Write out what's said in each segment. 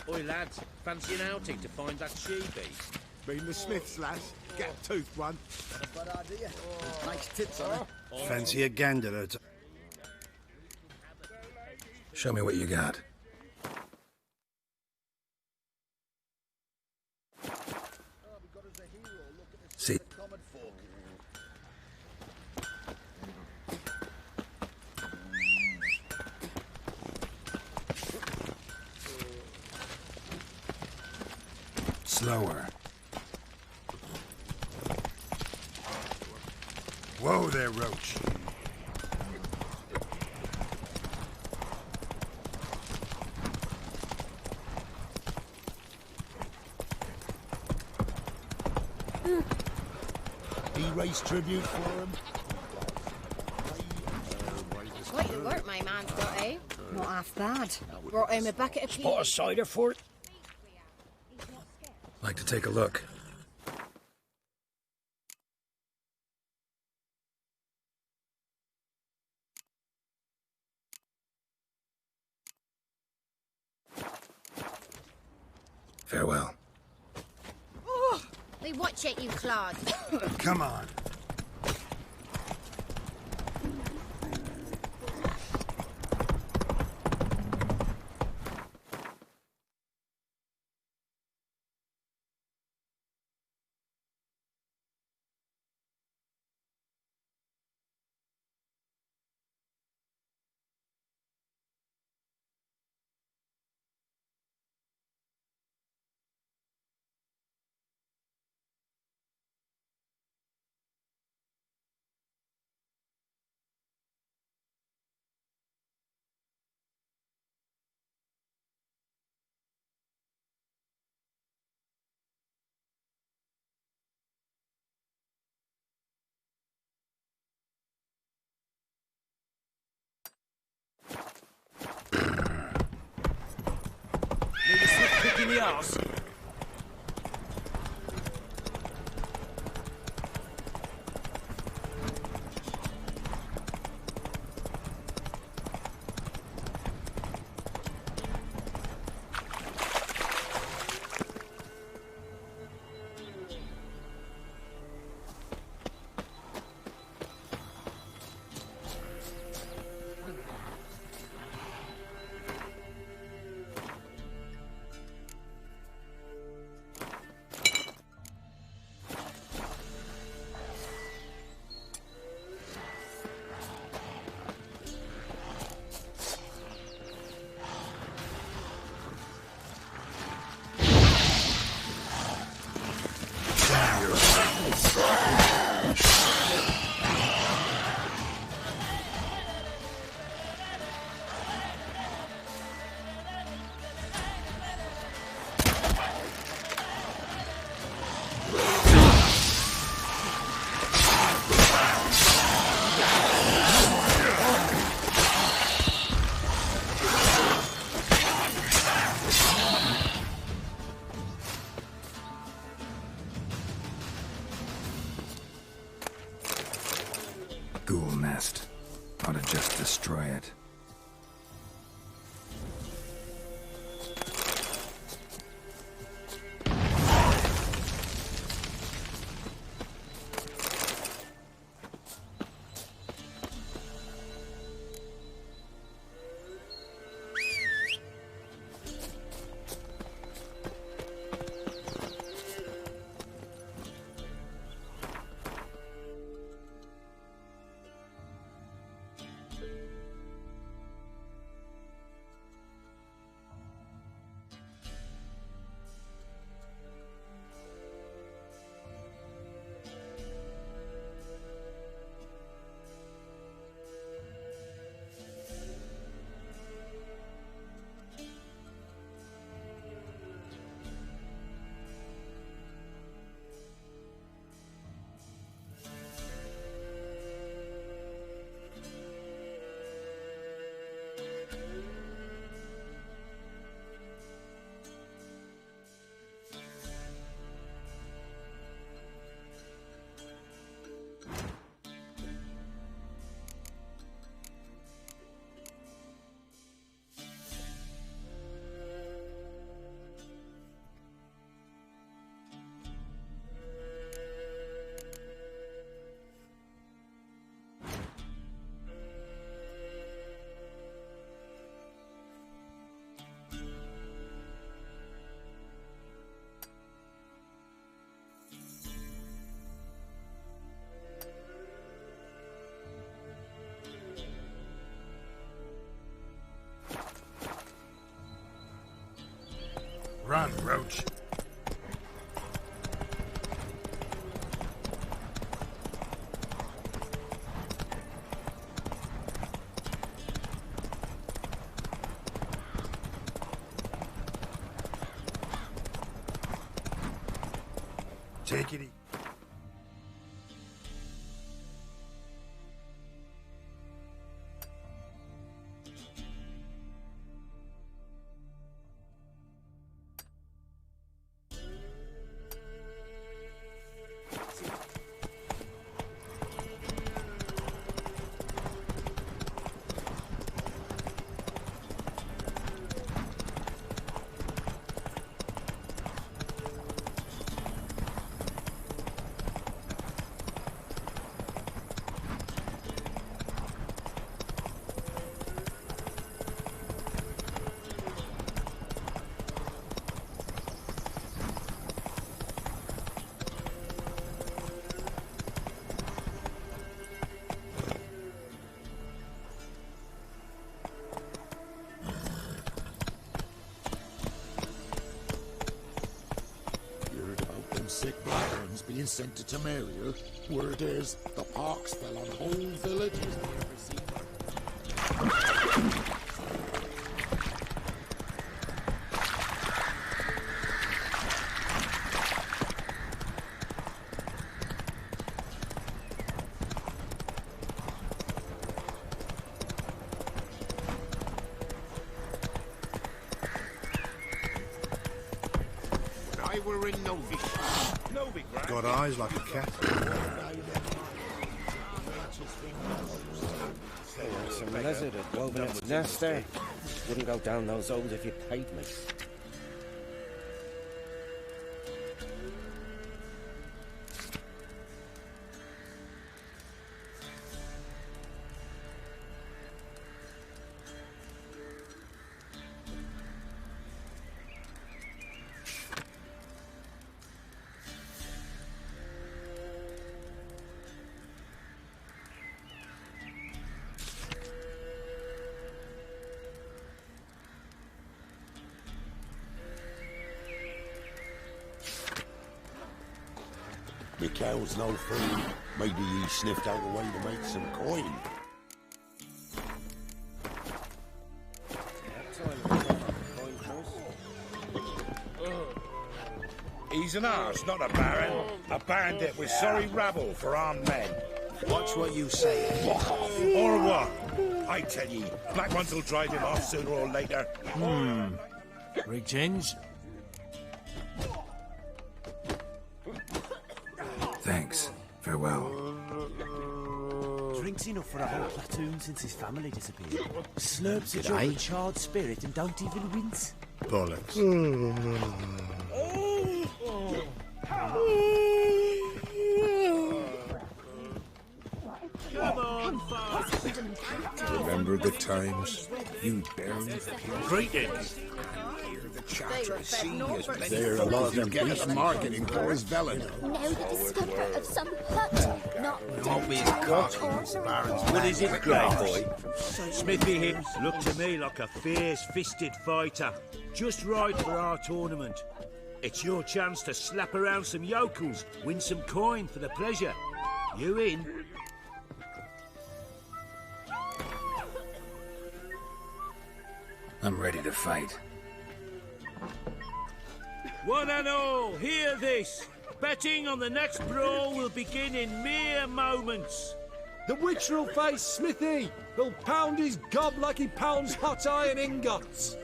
Oi, lads, fancy an outing to find that she-beast? Been the Smiths, lass. Gap-toothed one. Not a bad idea. Nice tits on her. Fancy a gander at... Show me what you got. See. Slower. Whoa there, Roach. He raised tribute for him. Quite the work my man's got, eh? Not half bad. Brought him a bucket of Spot a cider for it? Like to take a look. Farewell. Oh, we watch it, you clod. Come on. Need a slip kick in the arse? Ghoul nest. Ought to just destroy it. Run, Roach. Take it easy. Sick Barons being sent to Temeria. Word is, the pox fell on whole villages. I were in Novi. Got eyes like a cat. Some lizard had woven its nest there. Wouldn't go down those holes if you paid me. The cow's no food. Maybe he sniffed out a way to make some coin. He's an arse, not a baron. A bandit with sorry rabble for armed men. Watch what you say. Or what? I tell ye, black ones will drive him off sooner or later. Rig change. Thanks. Farewell. Drinks enough for a whole platoon since his family disappeared. Slurps a drop of charred spirit and don't even wince. Bollocks. Come on, fast. Remember the times? You barely Greetings. there. A lot of them get us marketing for his Velen. Now the discoverer of some hut, not Won't be as cocky as the Baron's. What is it, great boy? Smithy hips look to me like a fierce-fisted fighter. Just right for our tournament. It's your chance to slap around some yokels, win some coin for the pleasure. You in? I'm ready to fight. One and all, hear this. Betting on the next brawl will begin in mere moments. The Witcher will face Smithy. He'll pound his gob like he pounds hot iron ingots.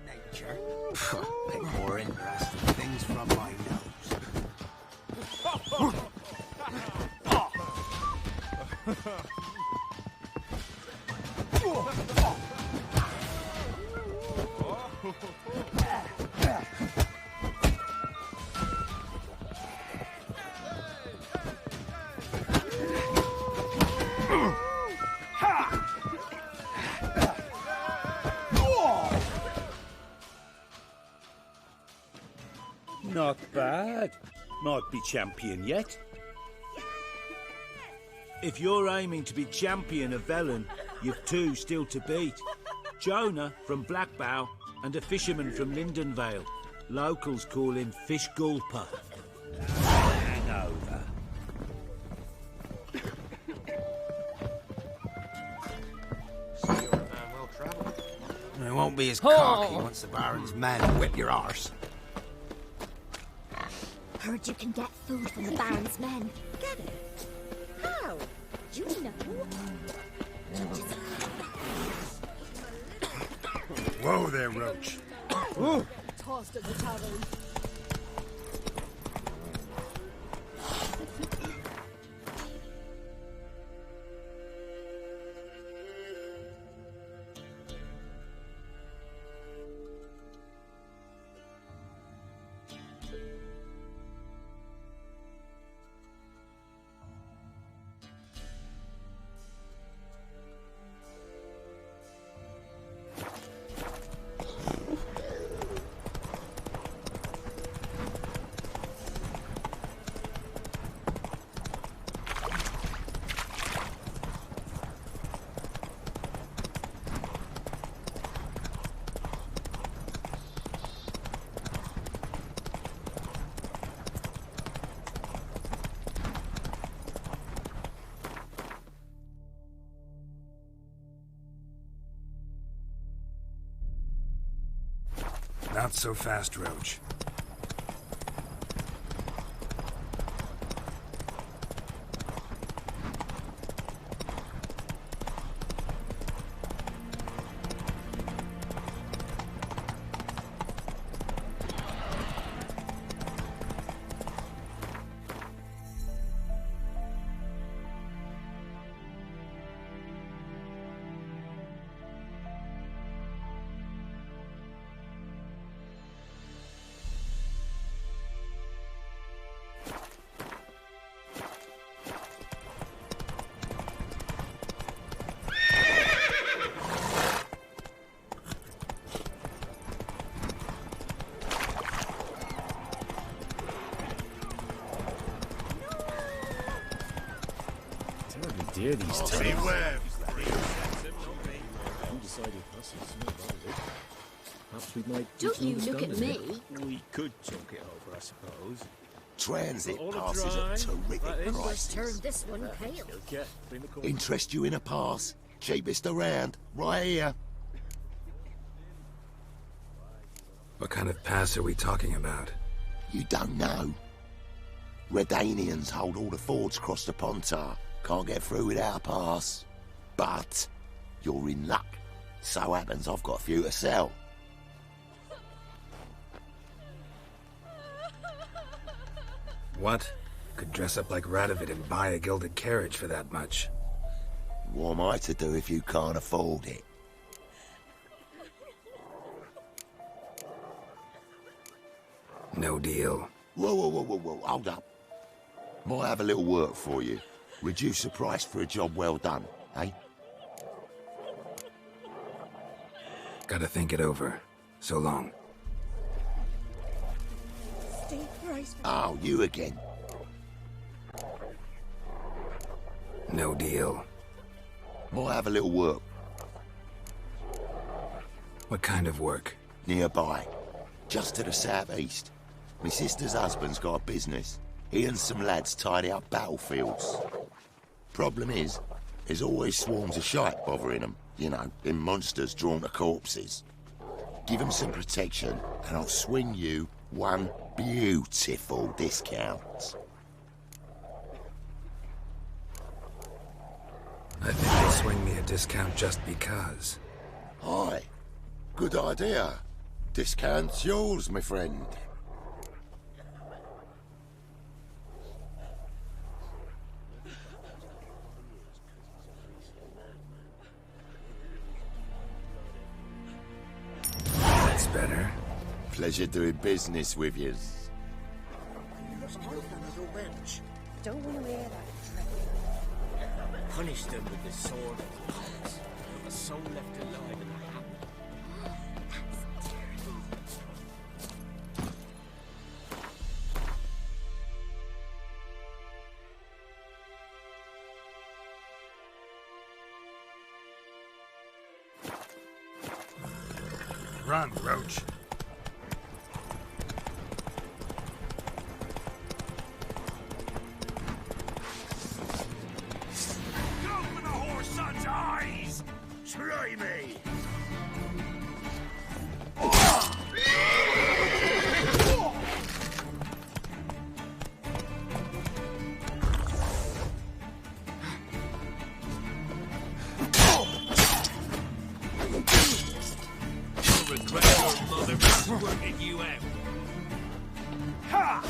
Nature. Bit more interesting things from my Not bad. Might be champion yet. If you're aiming to be champion of Velen, you've two still to beat. Jonah from Blackbow, and a fisherman from Lindenvale. Locals call him Fish Gulper. Hangover. It won't be as cocky once the Baron's men whip your arse. Heard you can get food from the Baron's men. Get it? How? You know? Whoa there, Roach. Tossed at the tavern. Not so fast, Roach. Dear these times. Beware! Perhaps we might... Don't you look at me. We could talk it over, I suppose. Transit All passes dry. at terrific Right, prices. Turn this one pale. Yeah, bring the corner. Interest you in a pass? Cheapest around, right here. What kind of pass are we talking about? You don't know. Redanians hold all the fords across the Pontar. Can't get through without a pass. But you're in luck. So happens I've got a few to sell. What? Could dress up like Radovid and buy a gilded carriage for that much. What am I to do if you can't afford it? No deal. Whoa, hold up. Might have a little work for you. Reduce the price for a job well done, eh? Gotta think it over. So long. Oh, you again. No deal. Might have a little work What kind of work? nearby. Just to the southeast. My sister's husband's got a business. He and some lads tidy up battlefields. Problem is, there's always swarms of shite bothering them. You know, them monsters drawn to corpses. Give them some protection, and I'll swing you one beautiful discount. I think you'll swing me a discount just because. Aye, good idea. Discount's yours, my friend. That's better. Pleasure doing business with you. Don't want to hear that. Punish them with the sword of Lance. Not a soul left alive in the hamlet. Run, Roach. Go for the horse son's eyes! Try me! You'll regret your mother working you out. Ha!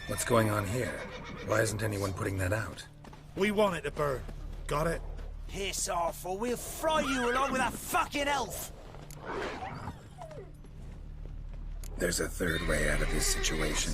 What's going on here? Why isn't anyone putting that out? We want it to burn. Got it? Piss off, or we'll fry you along with that fucking elf! There's a third way out of this situation.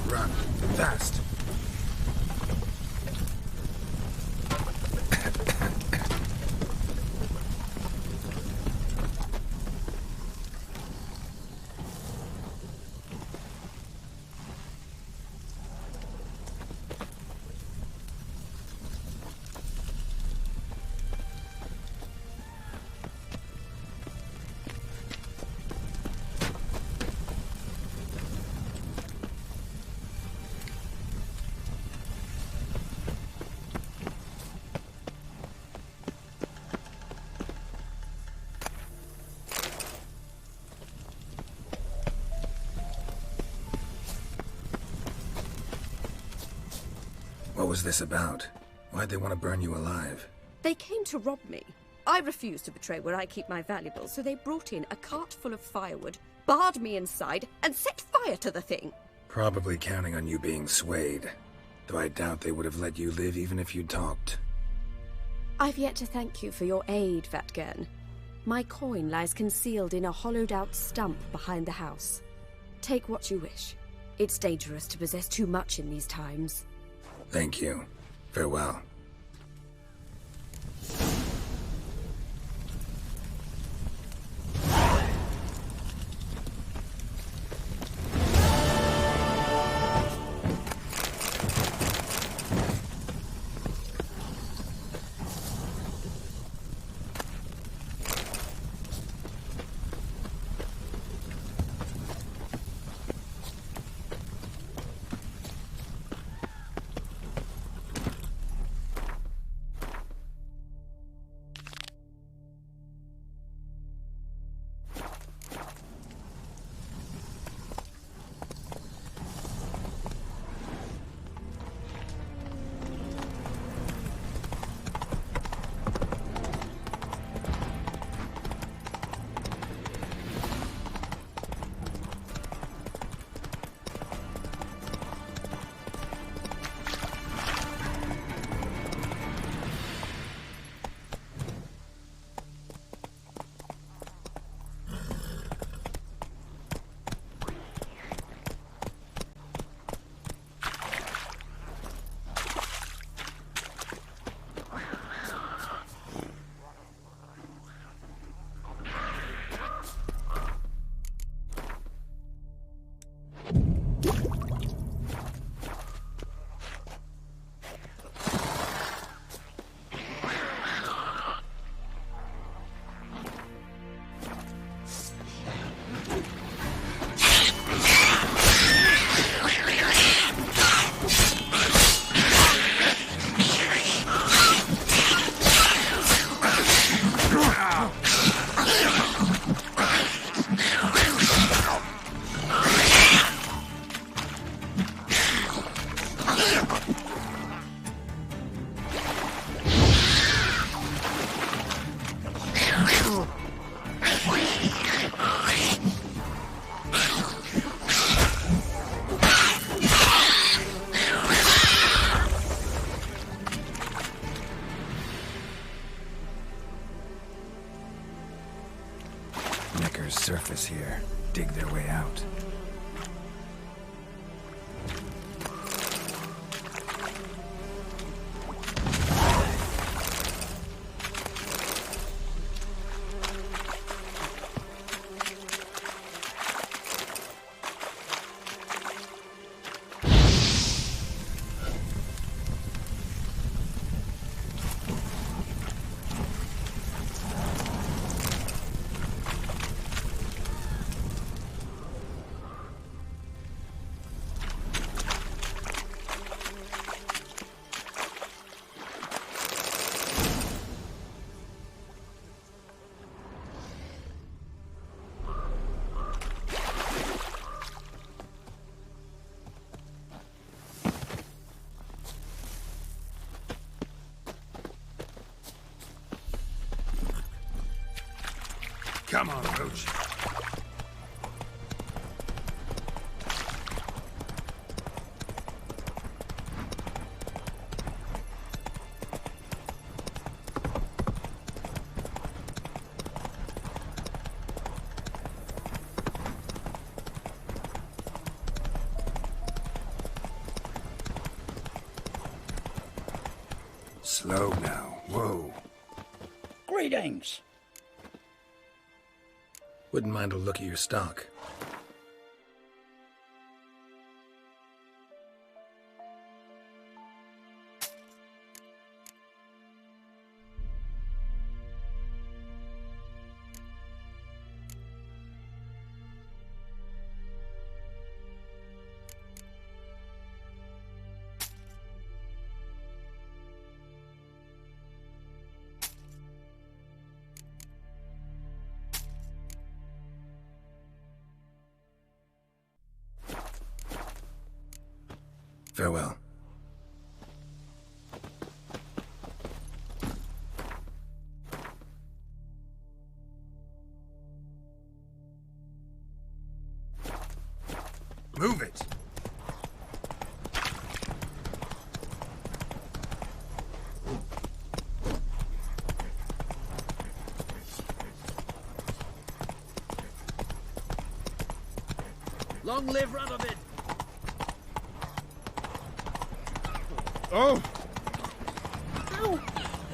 Run. Fast. What was this about? Why'd they want to burn you alive? They came to rob me. I refused to betray where I keep my valuables, so they brought in a cart full of firewood, barred me inside, and set fire to the thing. Probably counting on you being swayed. Though I doubt they would have let you live even if you talked. I've yet to thank you for your aid, Vatgern. My coin lies concealed in a hollowed-out stump behind the house. Take what you wish. It's dangerous to possess too much in these times. Thank you. Farewell. There's surface here. Dig their way out. Come on, Roach. Slow now. Whoa. Greetings. Wouldn't mind a look at your stock. Farewell. Move it! Long live Radovid! Oh! Ow.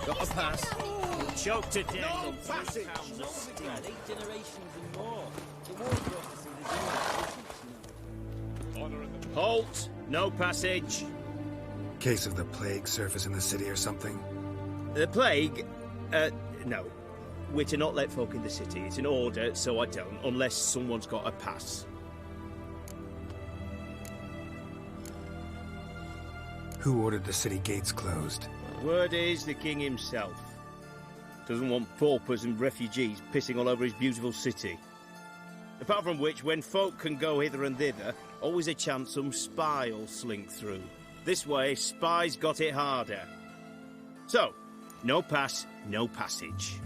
Got a pass. Choked to death. No on passage. £3 of steam. 8 generations and more. The war for us to see the general. Halt! No passage. Case of the plague surface in the city or something? The plague? No. We're to not let folk in the city. It's an order, so I don't, unless someone's got a pass. Who ordered the city gates closed? Word is the king himself. Doesn't want paupers and refugees pissing all over his beautiful city. Apart from which, when folk can go hither and thither, always a chance some spy will slink through. This way, spies got it harder. So, no pass, no passage.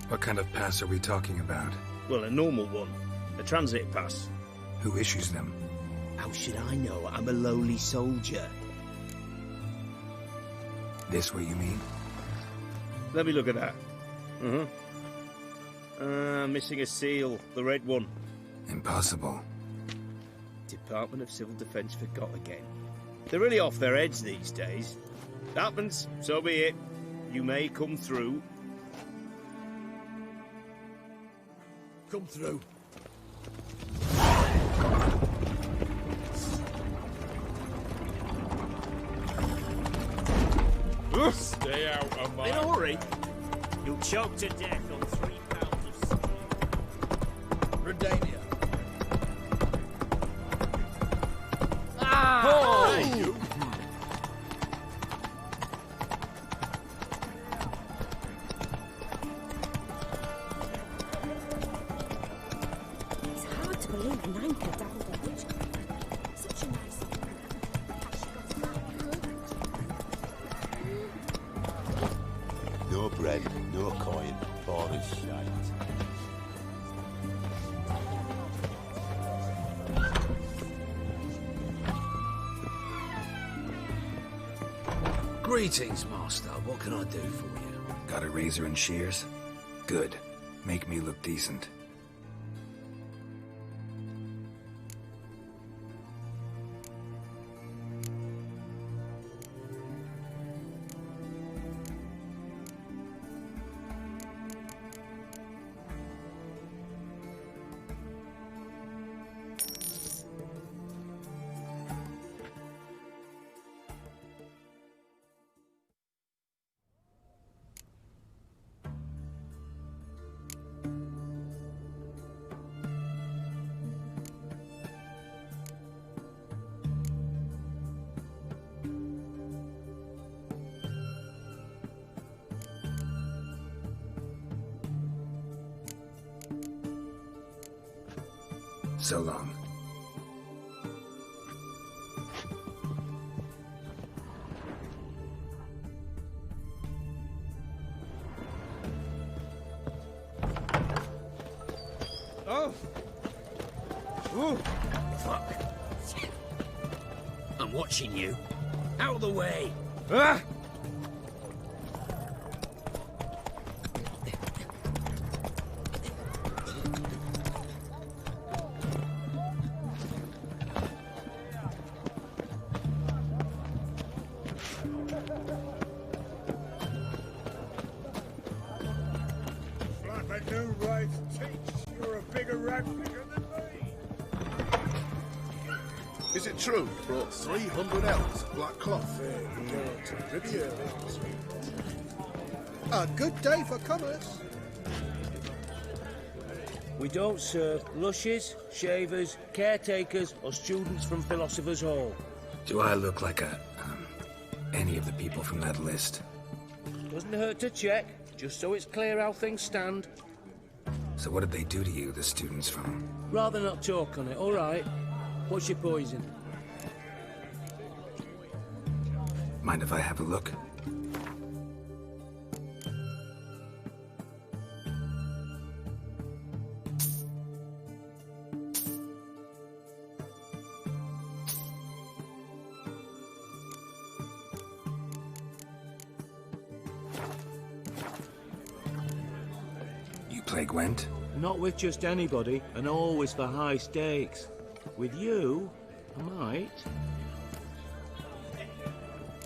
What kind of pass are we talking about? Well, a normal one. A transit pass. Who issues them? How should I know? I'm a lowly soldier. This what you mean? Let me look at that. Missing a seal. The red one. Impossible. Department of Civil Defence forgot again. They're really off their heads these days. Happens, so be it. You may come through. Come through. Stay out of my... In a hurry. You'll choke to death on £3 of steam. Redania. Ah! Oh! You. It's hard to believe Nanka dabbled in witchcraft. Such a nice No bread, no coin, all is shite. Greetings, Master. What can I do for you? Got a razor and shears? Good. Make me look decent. So long. Oh! Ooh! Fuck. I'm watching you. Out of the way! Ah! Like a new right teach. You're a bigger rat picker than me. Is it true you brought 300 elms of black cloth? A good day for commerce. We don't serve lushes, shavers, caretakers, or students from Philosopher's Hall. Do I look like any of the people from that list? Doesn't hurt to check, just so it's clear how things stand. So what did they do to you, the students from? Rather not talk on it, all right? What's your poison? Mind if I have a look? You play Gwent? Not with just anybody, and always for high stakes. With you, I might.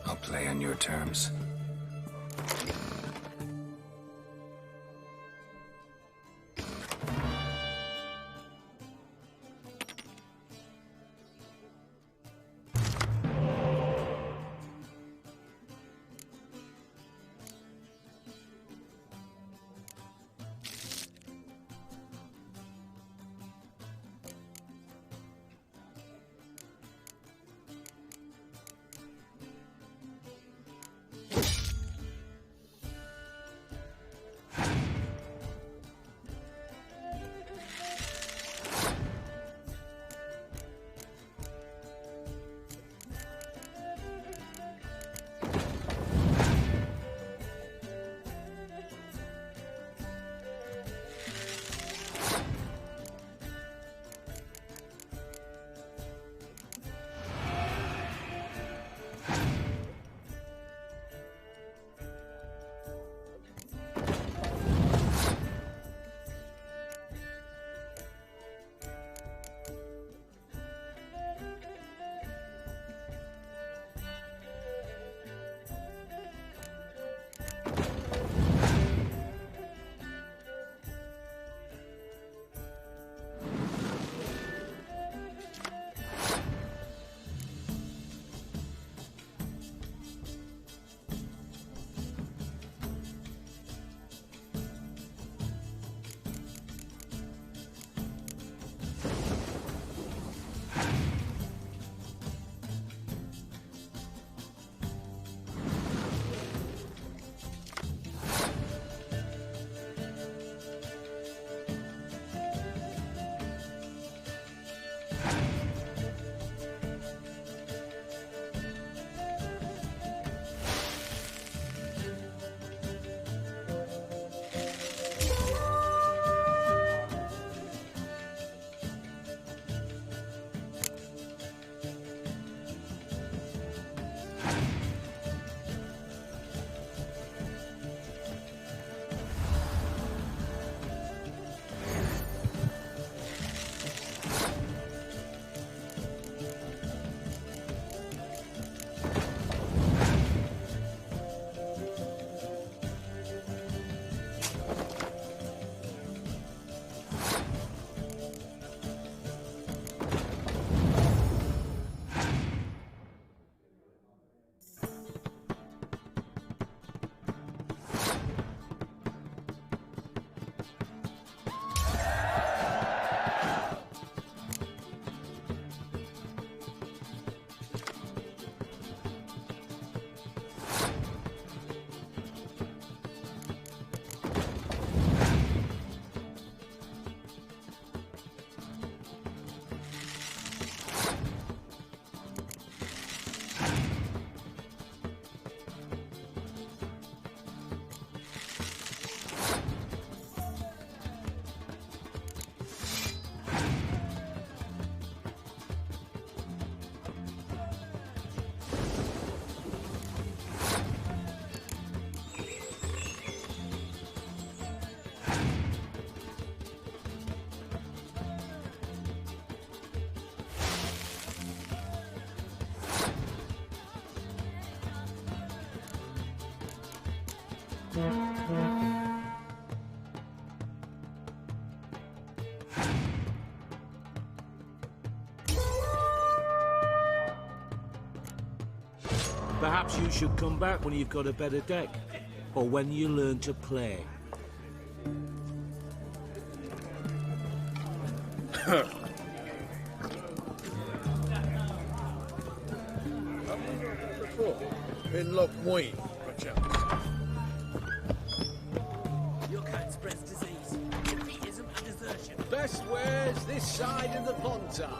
I'll play on your terms. Perhaps you should come back when you've got a better deck, or when you learn to play. Pinlock Wayne. Your cat spreads disease. Defeatism and desertion. Best wares this side of the Pontar.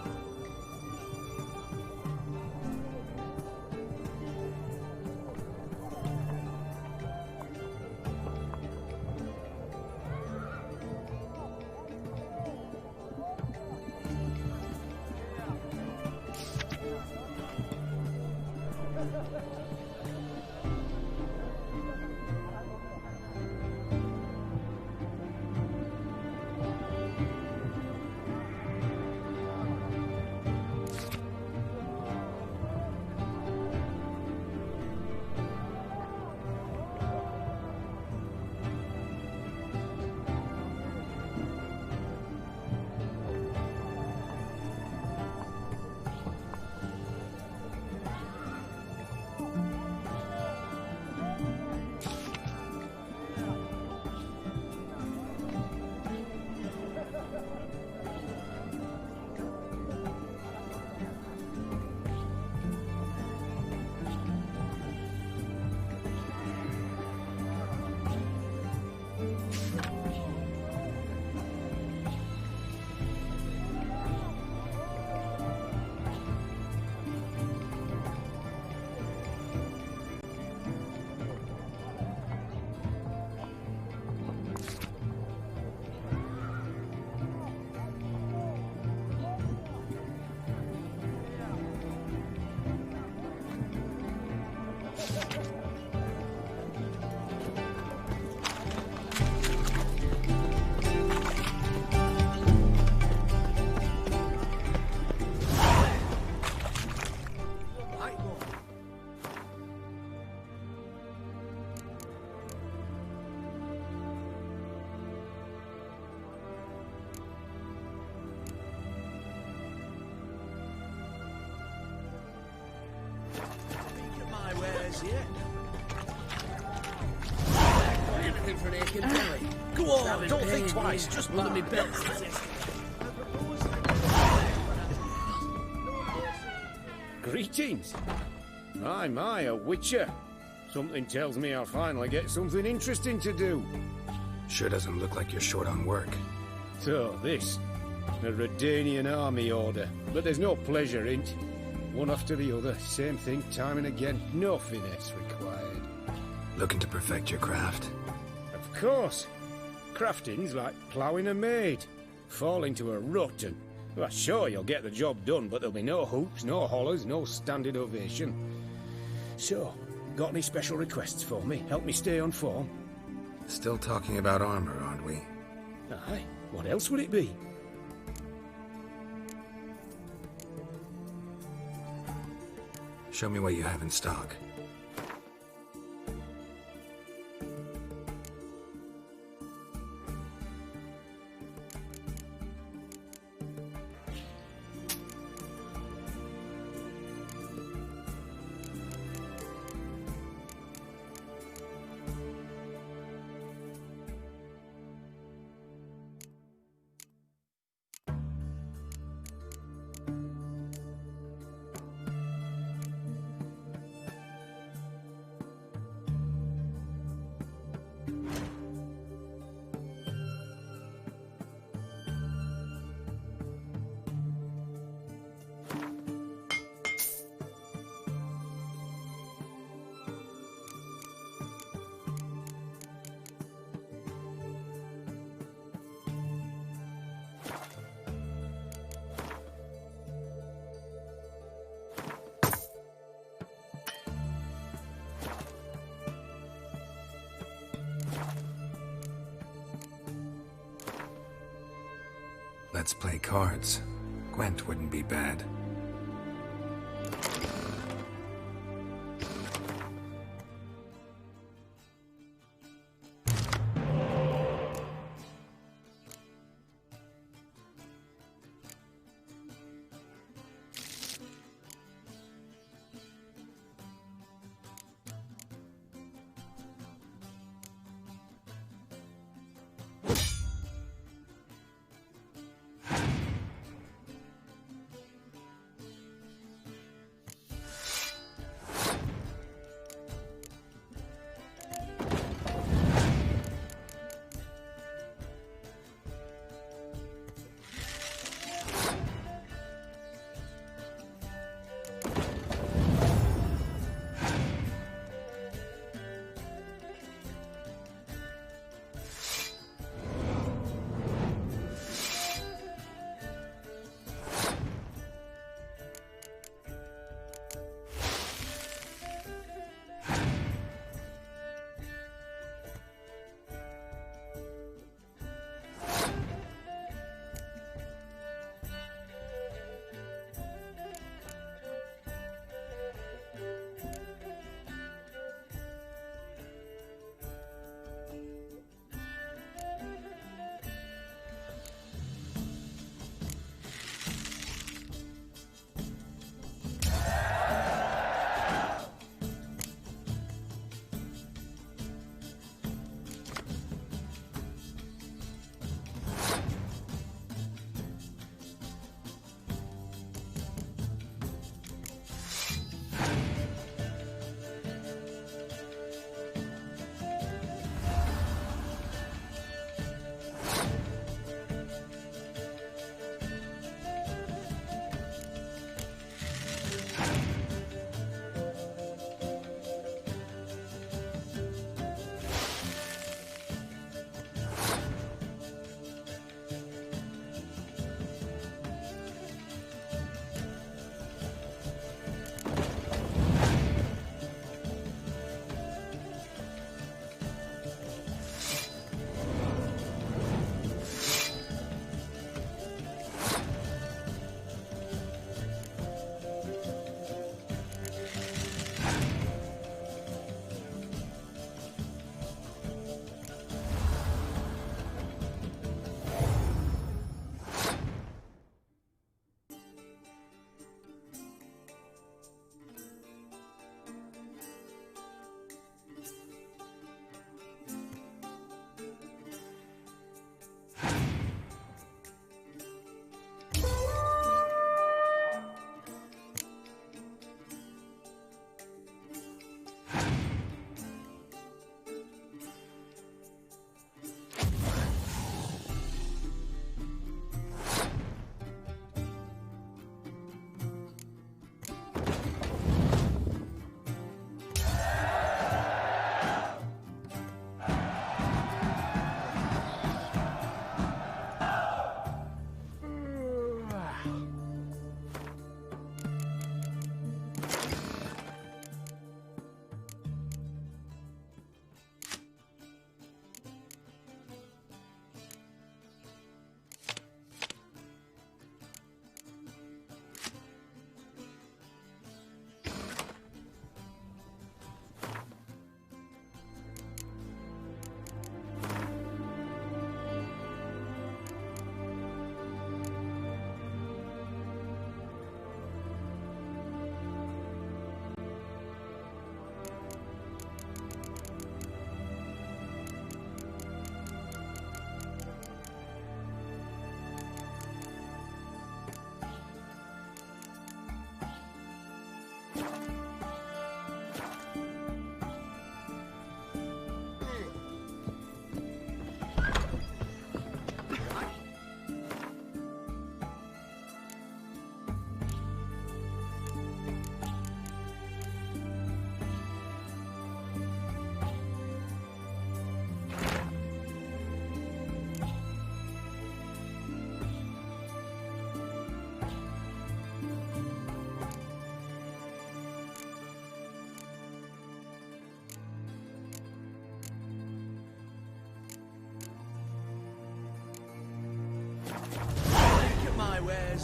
Yeah. You're looking for an aching belly. Go on, don't think twice, just one of me belts. Greetings. My, a witcher. Something tells me I'll finally get something interesting to do. Sure doesn't look like you're short on work. So, this. A Redanian army order. But there's no pleasure in't. One after the other, same thing time and again. No finesse required. Looking to perfect your craft? Of course. Crafting's like ploughing a maid. Fall into a rut and... Well, sure, you'll get the job done, but there'll be no hoops, no hollers, no standing ovation. So, got any special requests for me? Help me stay on form? Still talking about armor, aren't we? Aye. What else would it be? Show me what you have in stock. Let's play cards. Gwent wouldn't be bad.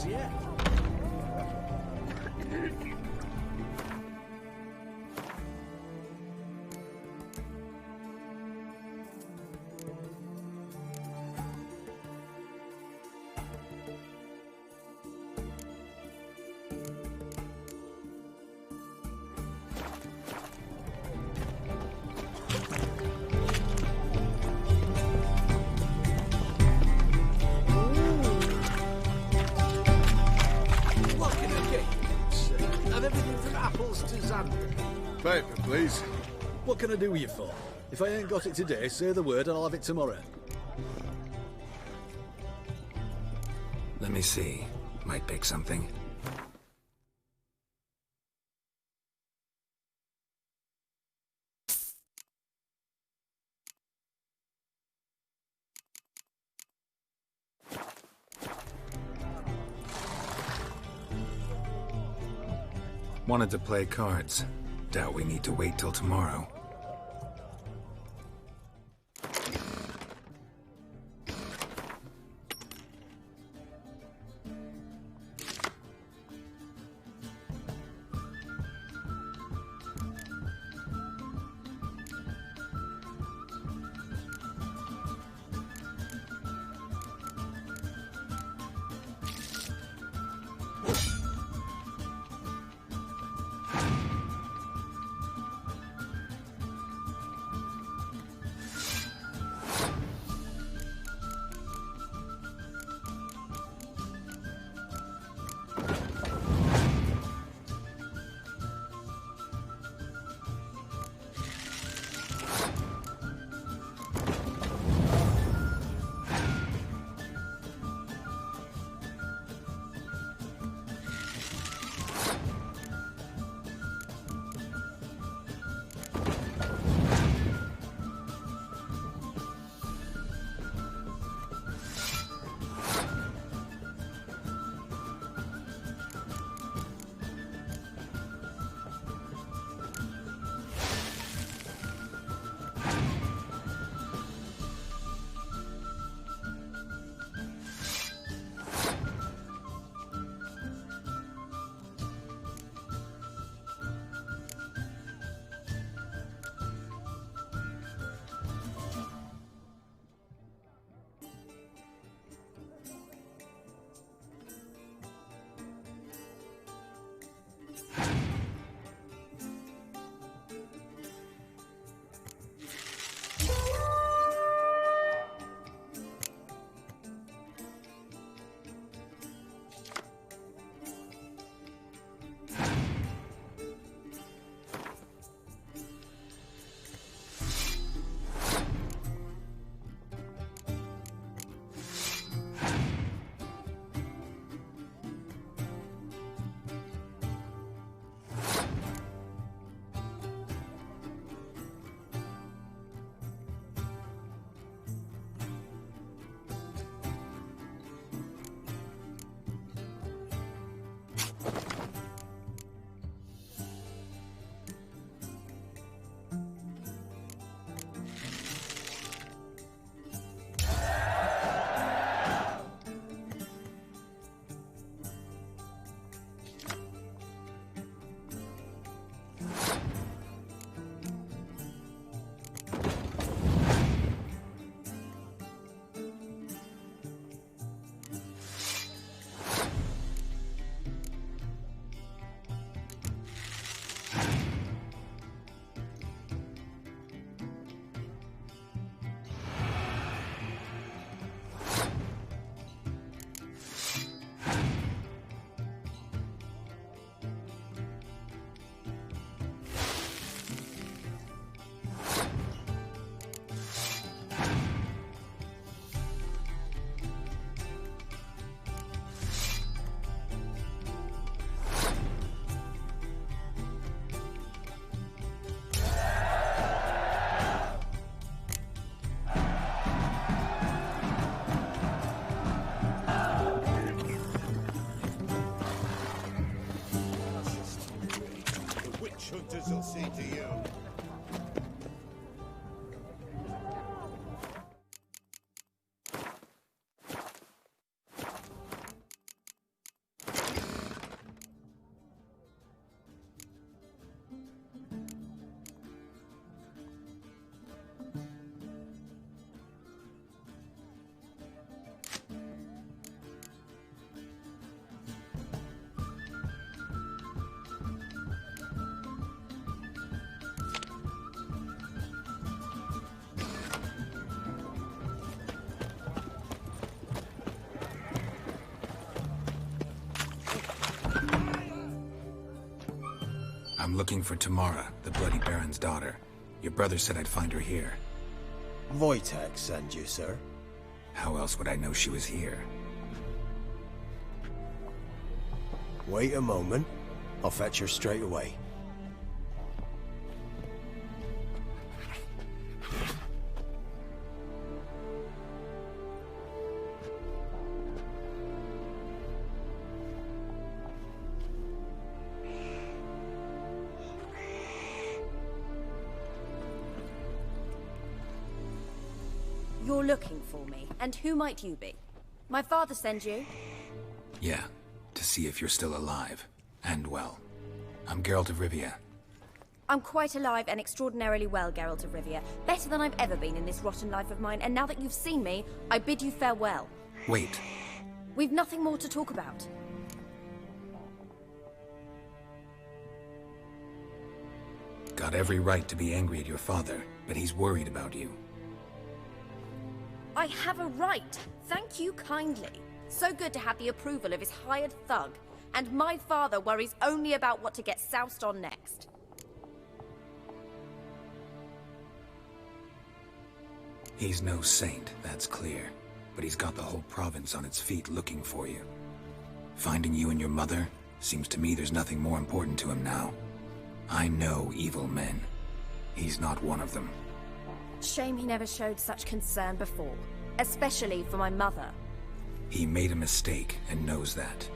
as yet. Paper, please. What can I do with you for? If I ain't got it today, say the word and I'll have it tomorrow. Let me see. Might pick something. Wanted to play cards. Doubt we need to wait till tomorrow. I'm looking for Tamara, the Bloody Baron's daughter. Your brother said I'd find her here. Wojtek sent you, sir. How else would I know she was here? Wait a moment. I'll fetch her straight away. You're looking for me, and who might you be? My father sent you? Yeah, to see if you're still alive. And well. I'm Geralt of Rivia. I'm quite alive and extraordinarily well, Geralt of Rivia. Better than I've ever been in this rotten life of mine, and now that you've seen me, I bid you farewell. Wait. We've nothing more to talk about. Got every right to be angry at your father, but he's worried about you. I have a right. Thank you kindly. So good to have the approval of his hired thug. And my father worries only about what to get soused on next. He's no saint, that's clear. But he's got the whole province on its feet looking for you. Finding you and your mother, seems to me there's nothing more important to him now. I know evil men. He's not one of them. Shame he never showed such concern before. Especially for my mother. He made a mistake and knows that.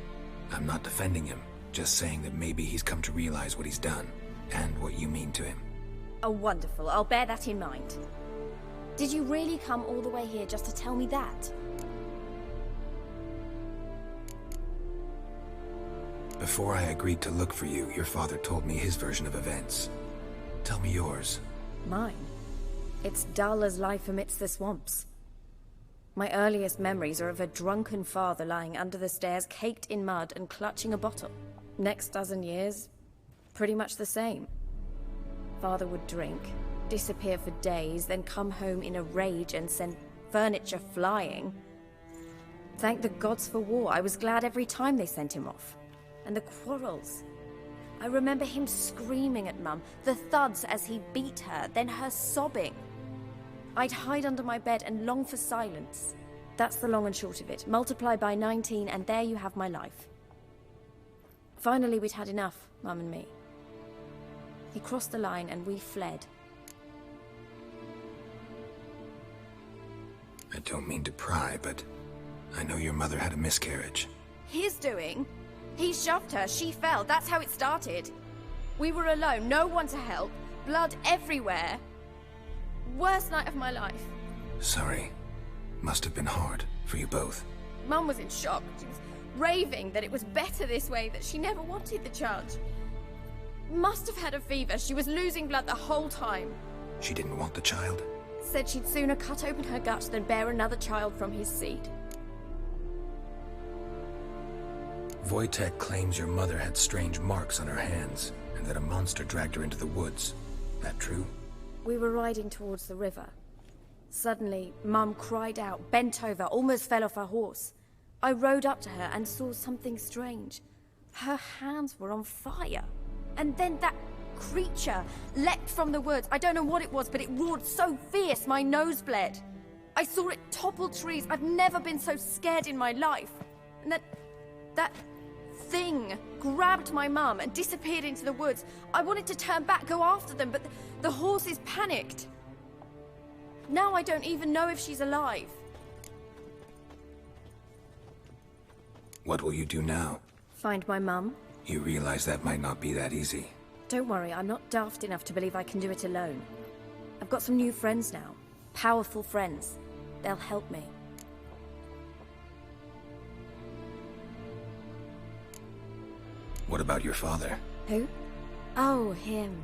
I'm not defending him, just saying that maybe he's come to realize what he's done, and what you mean to him. Oh, wonderful. I'll bear that in mind. Did you really come all the way here just to tell me that? Before I agreed to look for you, your father told me his version of events. Tell me yours. Mine? It's dull as life amidst the swamps. My earliest memories are of a drunken father lying under the stairs, caked in mud and clutching a bottle. Next dozen years, pretty much the same. Father would drink, disappear for days, then come home in a rage and send furniture flying. Thank the gods for war. I was glad every time they sent him off. And the quarrels. I remember him screaming at Mum, the thuds as he beat her, then her sobbing. I'd hide under my bed and long for silence. That's the long and short of it. Multiply by 19 and there you have my life. Finally, we'd had enough, Mum and me. He crossed the line and we fled. I don't mean to pry, but I know your mother had a miscarriage. His doing? He shoved her, she fell, that's how it started. We were alone, no one to help, blood everywhere. Worst night of my life. Sorry. Must have been hard for you both. Mum was in shock. She was raving that it was better this way, that she never wanted the child. Must have had a fever. She was losing blood the whole time. She didn't want the child? Said she'd sooner cut open her gut than bear another child from his seed. Wojtek claims your mother had strange marks on her hands, and that a monster dragged her into the woods. That true? We were riding towards the river. Suddenly, Mum cried out, bent over, almost fell off her horse. I rode up to her and saw something strange. Her hands were on fire. And then that creature leapt from the woods. I don't know what it was, but it roared so fierce my nose bled. I saw it topple trees. I've never been so scared in my life. And that thing grabbed my mum and disappeared into the woods. I wanted to turn back, go after them, but the horses panicked. Now I don't even know if she's alive. What will you do now? Find my mum. You realize that might not be that easy. Don't worry, I'm not daft enough to believe I can do it alone. I've got some new friends now. Powerful friends. They'll help me. What about your father? Who? Oh, him.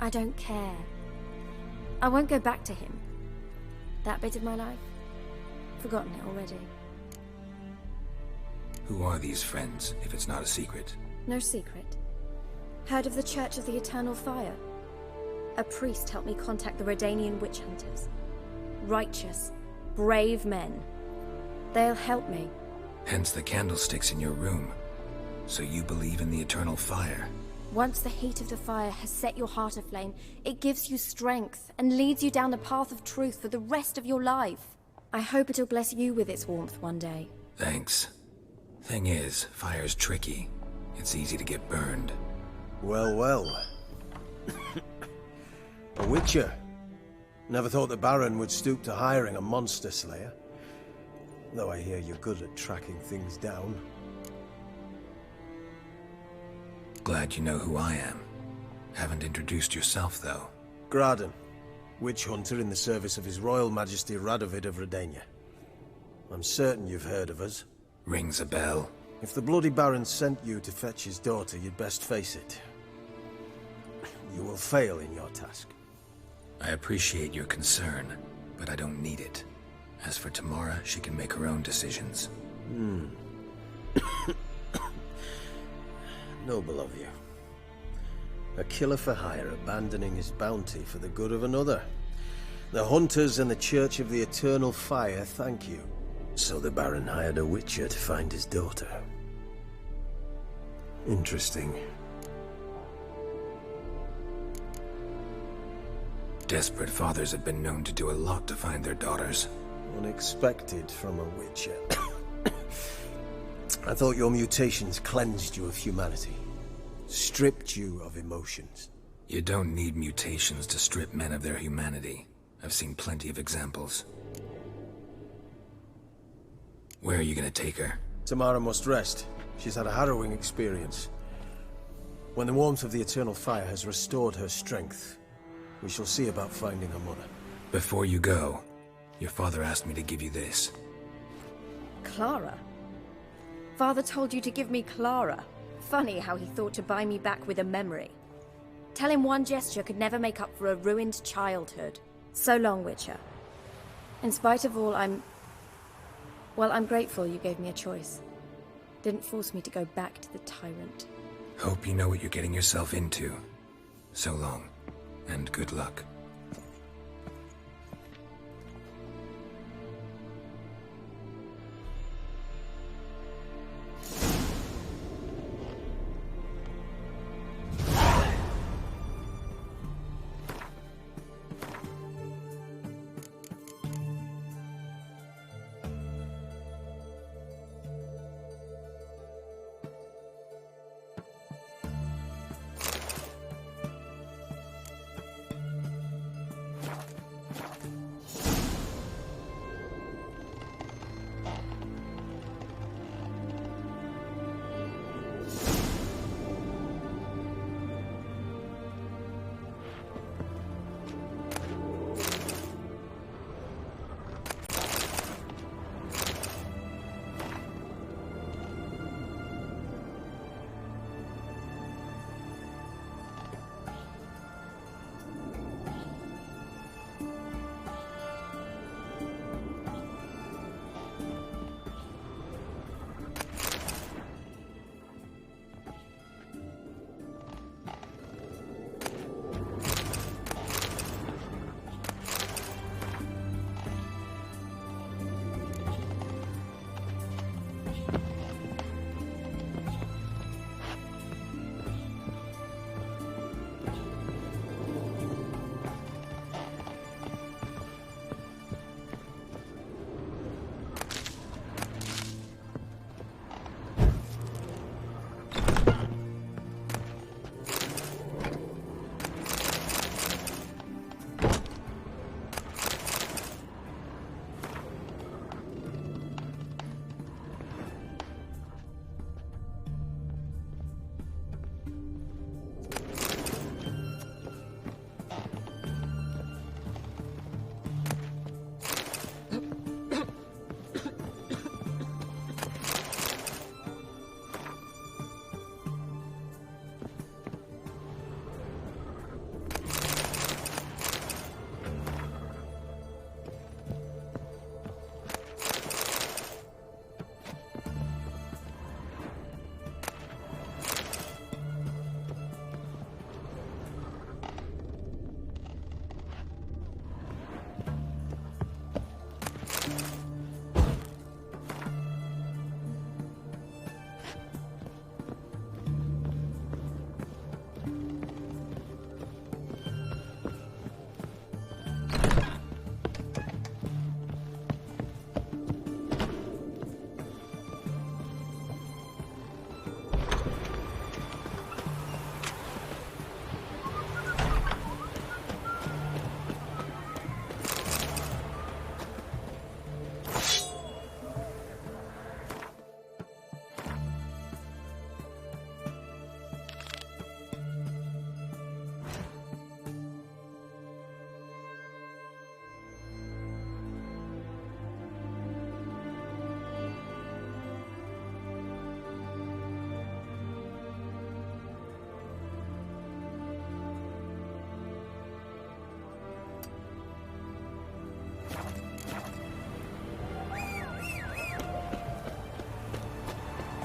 I don't care. I won't go back to him. That bit of my life? Forgotten it already. Who are these friends, if it's not a secret? No secret. Heard of the Church of the Eternal Fire? A priest helped me contact the Redanian witch hunters. Righteous, brave men. They'll help me. Hence the candlesticks in your room. So you believe in the eternal fire? Once the heat of the fire has set your heart aflame, it gives you strength and leads you down the path of truth for the rest of your life. I hope it'll bless you with its warmth one day. Thanks. Thing is, fire's tricky. It's easy to get burned. Well, well. A witcher. Never thought the Baron would stoop to hiring a monster slayer. Though I hear you're good at tracking things down. Glad you know who I am. Haven't introduced yourself, though. Graden, witch hunter in the service of His Royal Majesty Radovid of Redania. I'm certain you've heard of us. Rings a bell. If the Bloody Baron sent you to fetch his daughter, you'd best face it. You will fail in your task. I appreciate your concern, but I don't need it. As for Tamara, she can make her own decisions. Noble of you. A killer for hire abandoning his bounty for the good of another. The hunters and the Church of the Eternal Fire thank you. So the Baron hired a witcher to find his daughter. Interesting. Desperate fathers have been known to do a lot to find their daughters. Unexpected from a witcher. I thought your mutations cleansed you of humanity. Stripped you of emotions. You don't need mutations to strip men of their humanity. I've seen plenty of examples. Where are you gonna take her? Tamara must rest. She's had a harrowing experience. When the warmth of the Eternal Fire has restored her strength, we shall see about finding her mother. Before you go, your father asked me to give you this. Clara? Father told you to give me Clara. Funny how he thought to buy me back with a memory. Tell him one gesture could never make up for a ruined childhood. So long, Witcher. In spite of all, I'm grateful you gave me a choice. Didn't force me to go back to the tyrant. Hope you know what you're getting yourself into. So long, and good luck.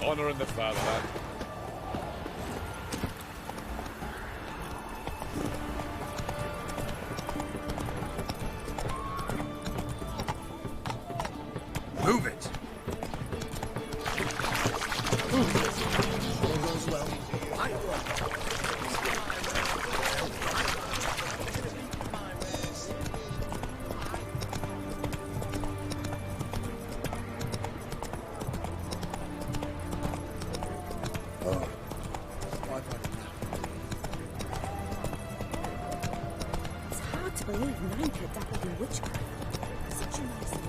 honouring the fatherland. Move it! All goes well. It's hard to believe Nanka dabbled in witchcraft. Such a nice name.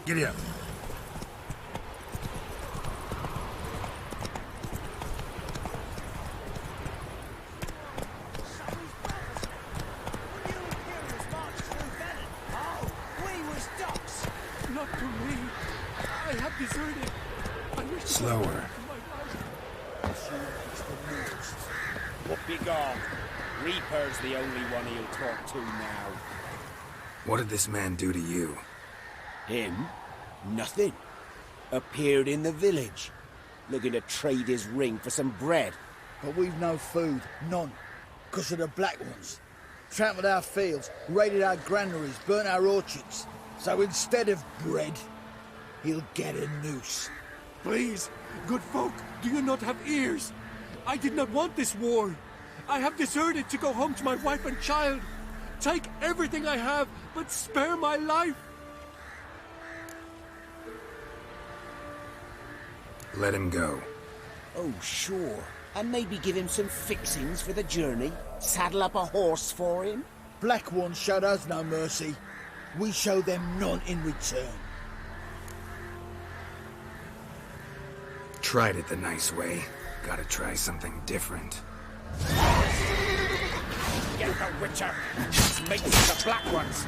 Giddy up. Not for me. I have deserted. I wish to Slower. Be gone. Reaper's the only one he'll talk to now. What did this man do to you? Him? Nothing. Appeared in the village, looking to trade his ring for some bread. But we've no food, none, because of the Black Ones. Trampled our fields, raided our granaries, burnt our orchards. So instead of bread, he'll get a noose. Please, good folk, do you not have ears? I did not want this war. I have deserted to go home to my wife and child. Take everything I have, but spare my life. Let him go. Oh, sure. And maybe give him some fixings for the journey. Saddle up a horse for him. Black Ones showed us no mercy. We show them none in return. Tried it the nice way. Gotta try something different. Get the Witcher! He's making the Black Ones!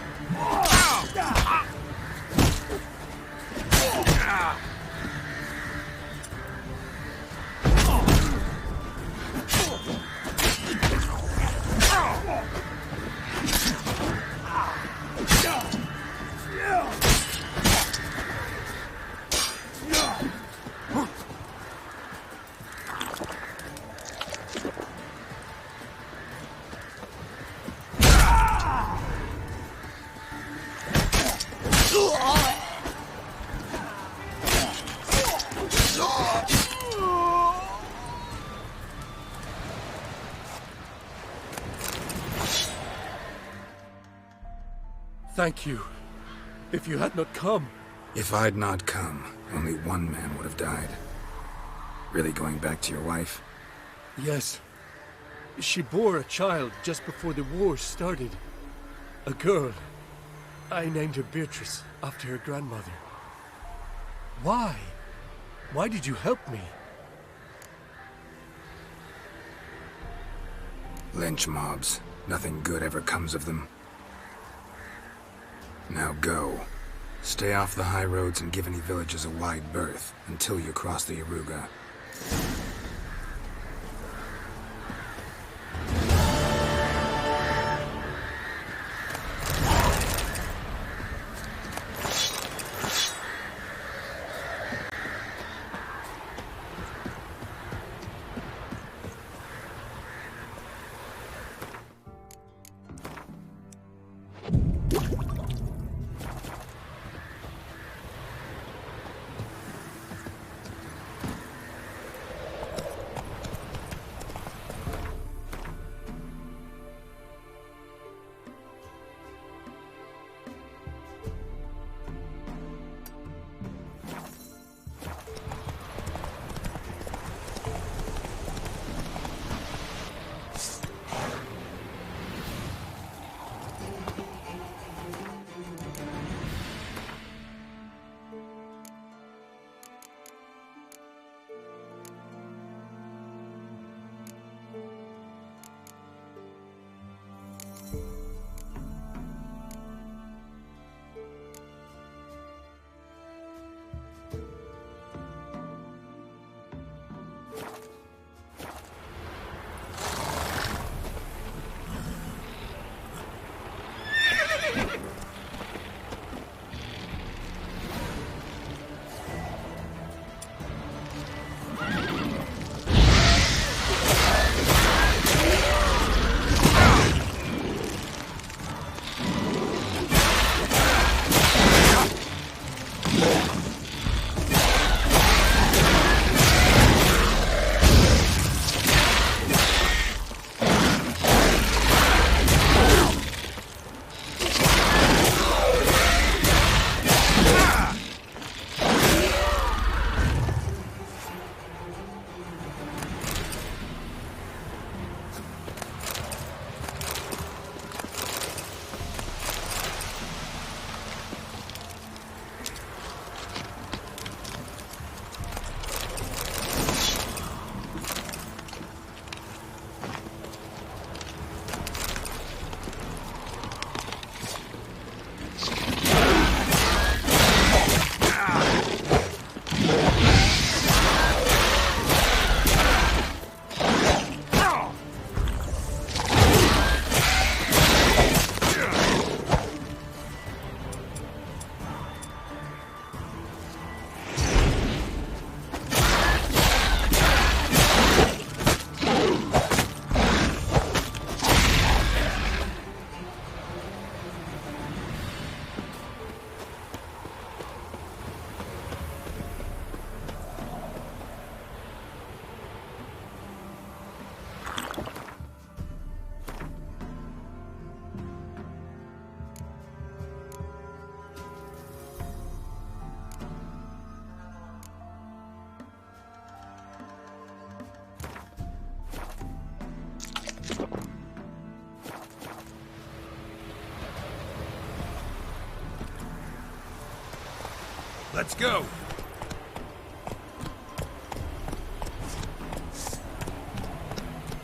Thank you. If you had not come... If I'd not come, only one man would have died. Really going back to your wife? Yes. She bore a child just before the war started. A girl. I named her Beatrice, after her grandmother. Why? Why did you help me? Lynch mobs. Nothing good ever comes of them. Now go. Stay off the high roads and give any villages a wide berth until you cross the Yaruga. Let's go!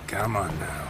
Come on now.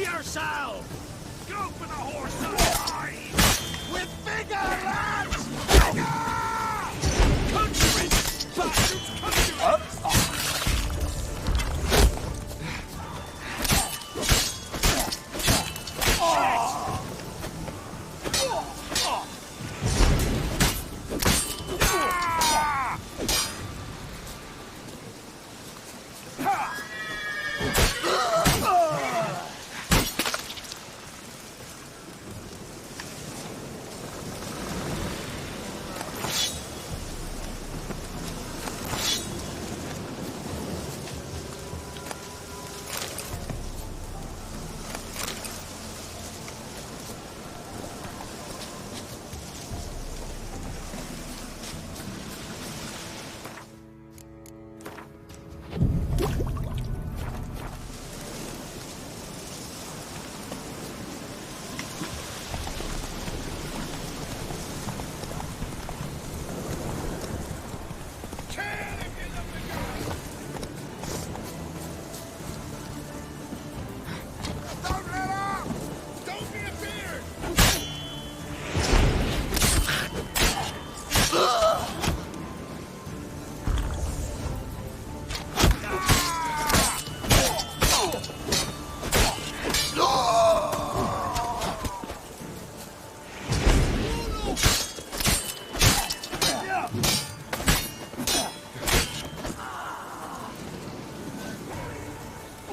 yourself! Go for the horse alive! With vigor, lads! Vigor! Country! Bastards, country!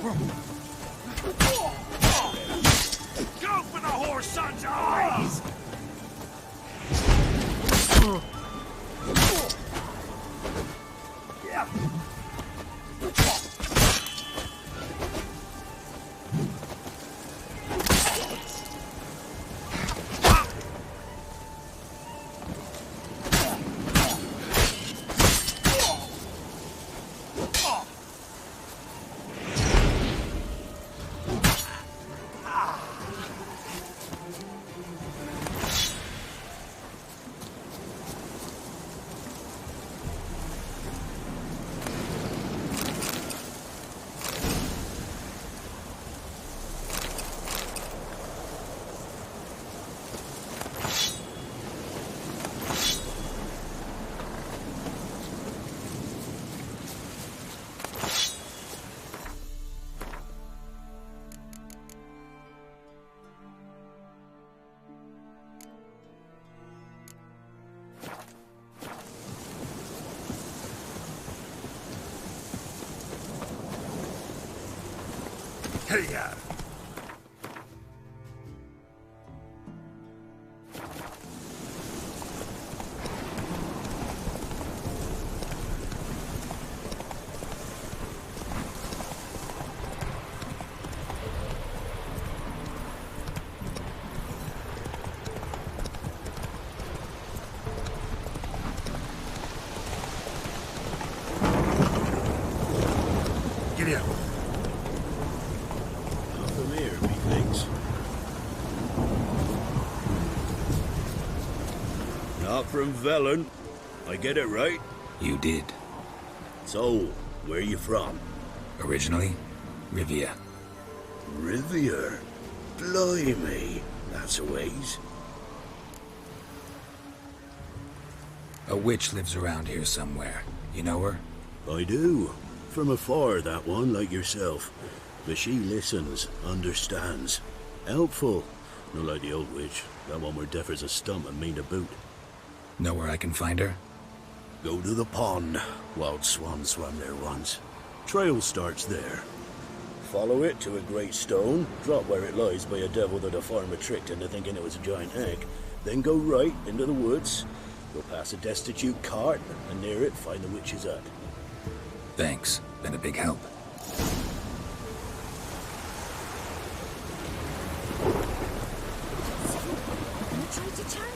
Go for the whore son's eyes! Hey, Giddy up. From here, methinks. Not from Velen. I get it right? You did. So, where you from? Originally, Rivia. Rivia? Blimey. That's a ways. A witch lives around here somewhere. You know her? I do. From afar, that one, like yourself. But she listens, understands. Helpful. Not like the old witch. That one were deaf as a stump and mean to boot. Know where I can find her? Go to the pond. Wild swan swam there once. Trail starts there. Follow it to a great stone, drop where it lies by a devil that a farmer tricked into thinking it was a giant egg. Then go right into the woods. Go past a destitute cart, and near it find the witch's hut. Thanks. Been a big help. Can I try to charm him?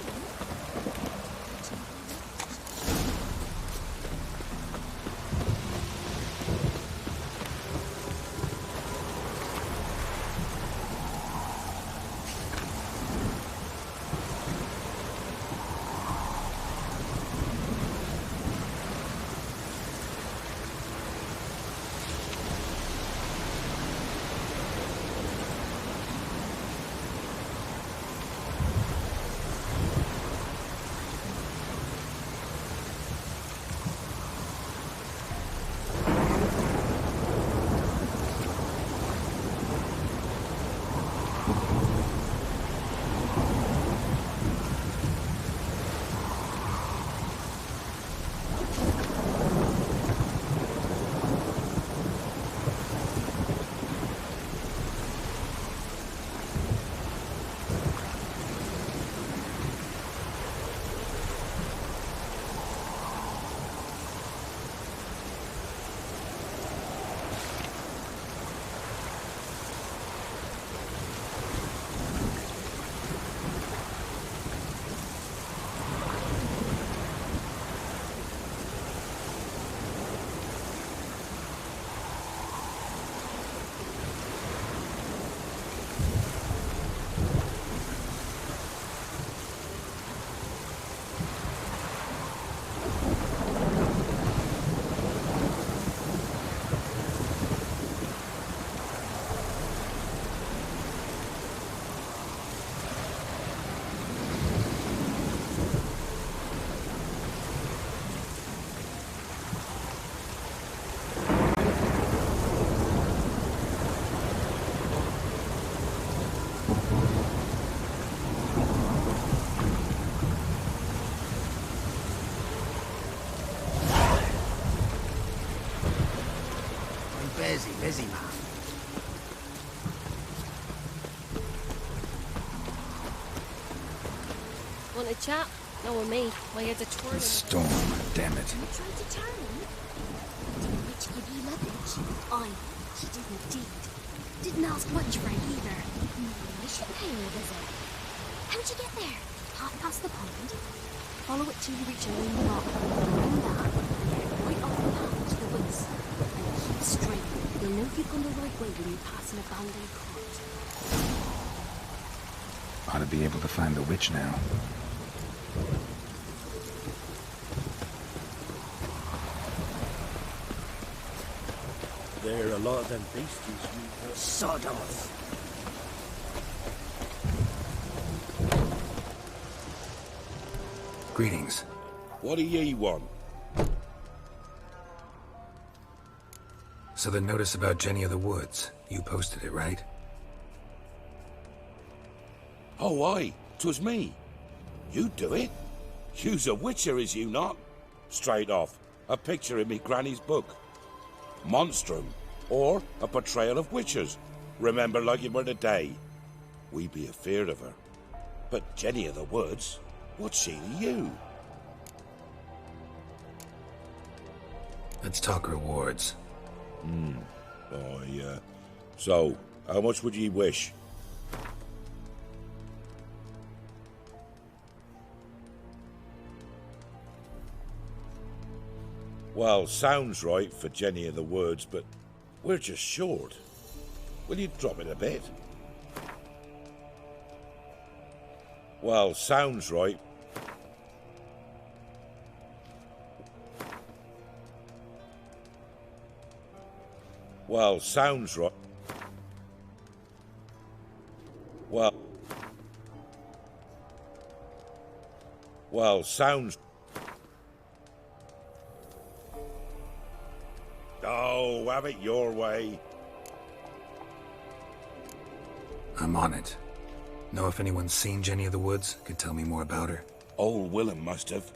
Busy, man. a chap. Knowing me, my head's a twirling. The storm, damn it. You tried to turn him? Did the witch give you luggage? Aye, she did indeed. Didn't ask much for it either. I should pay her a visit. How'd you get there? Half past the pond? Follow it till you reach a lone rock. Around that, and head right off the path to the woods. And keep straight. You'll know you've gone the right way when you pass an abandoned cot. Ought to be able to find the witch now. There are a lot of them beasties you sod off. Greetings. What do ye want? So the notice about Jenny of the Woods, you posted it, right? Oh, aye, 'twas me. You do it? You's a witcher, is you not? Straight off, a picture in me granny's book. Monstrum, or a portrayal of witches. Remember like it were the day. We be afeard of her. But Jenny of the Woods, what's she to you? Let's talk rewards. So, how much would ye wish? Well, sounds right for Jenny of the Woods, but we're just short. Will you drop it a bit? Well, sounds right. Well, sounds right. Well, sounds... Oh, have it your way. I'm on it. Know if anyone's seen Jenny of the Woods? Could tell me more about her. Old Willem must have,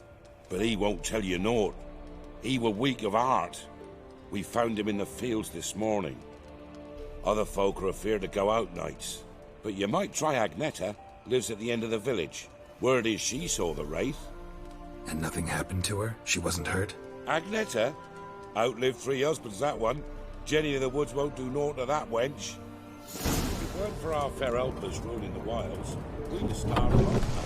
but he won't tell you naught. He were weak of heart. We found him in the fields this morning. Other folk are afeard to go out nights. But you might try Agneta, lives at the end of the village. Word is she saw the wraith. And nothing happened to her? She wasn't hurt? Agneta? Outlived 3 husbands, that one. Jenny of the Woods won't do naught to that wench. If it weren't for our fair helpers ruling the wilds, we'd have starved long time.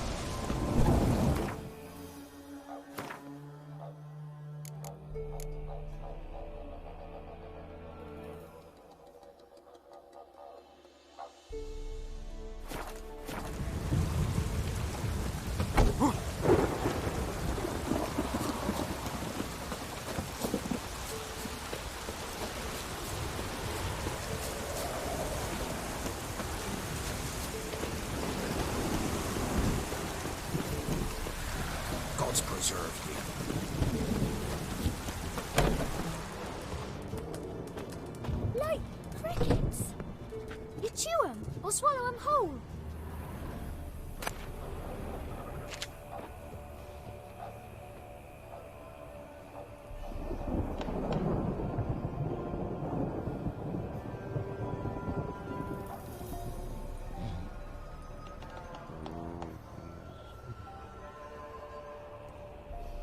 Like crickets? You chew 'em or swallow 'em whole?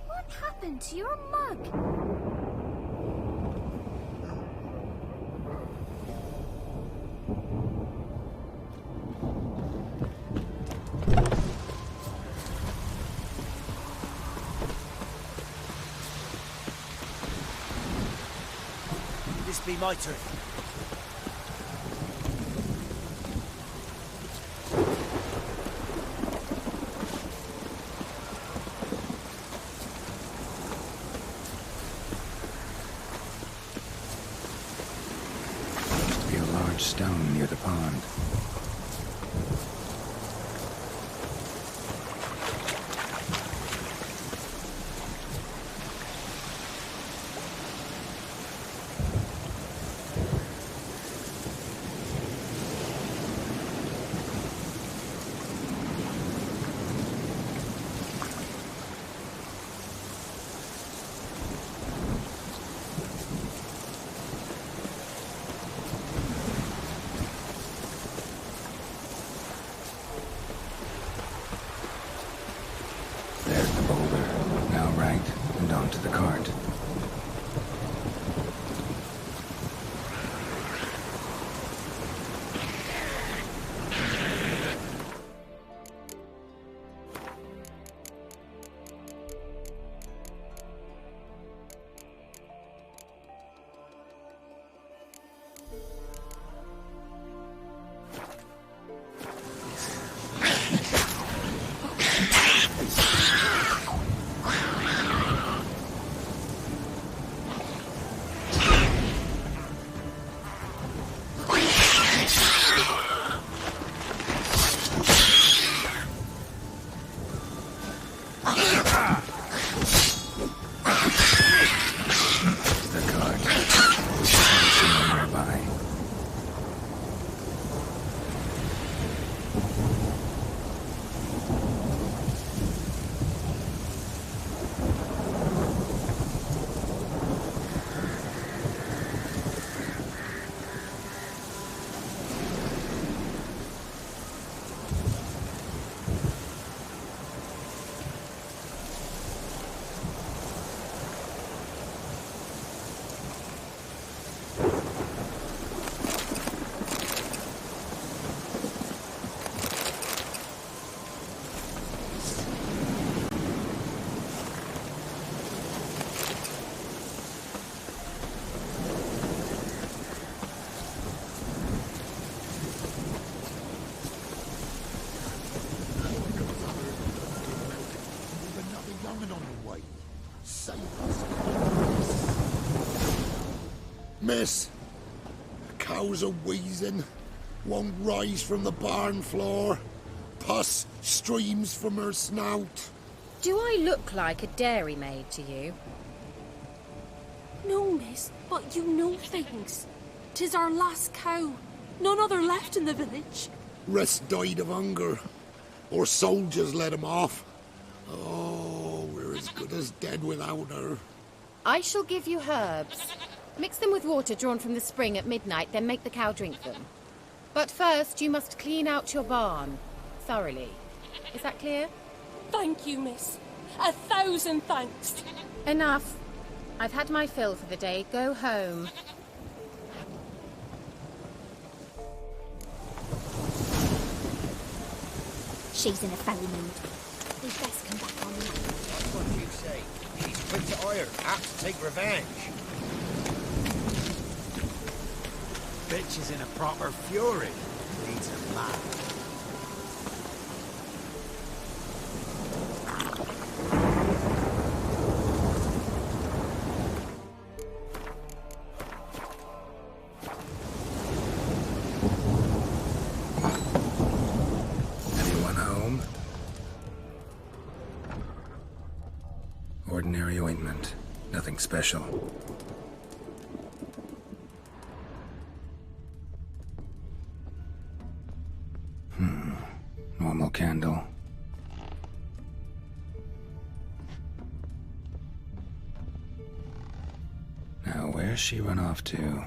What happened to your mug? This be my turn. Used to be a large stone near the pond. Miss, the cows are wheezing, won't rise from the barn floor. Pus streams from her snout. Do I look like a dairymaid to you? No, miss, but you know things. 'Tis our last cow. None other left in the village. Rest died of hunger. Or soldiers let him off. Oh, we're as good as dead without her. I shall give you herbs. Mix them with water drawn from the spring at midnight, then make the cow drink them. But first, you must clean out your barn. Thoroughly. Is that clear? Thank you, miss. 1,000 thanks. Enough. I've had my fill for the day. Go home. She's in a foul mood. We'd best come back on now. That's what you say. She's quick to ire, apt to take revenge. Bitch is in a proper fury. Needs a man. Anyone home? Ordinary ointment. Nothing special. Normal candle. Now, where's she run off to?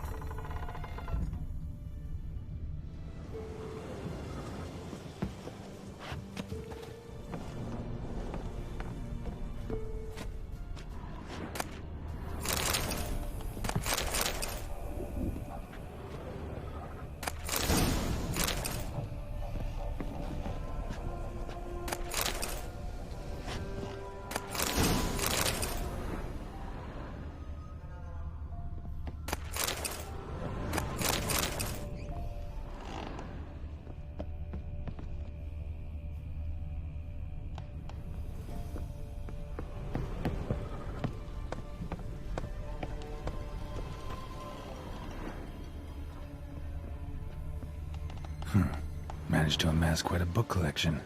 Managed to amass quite a book collection.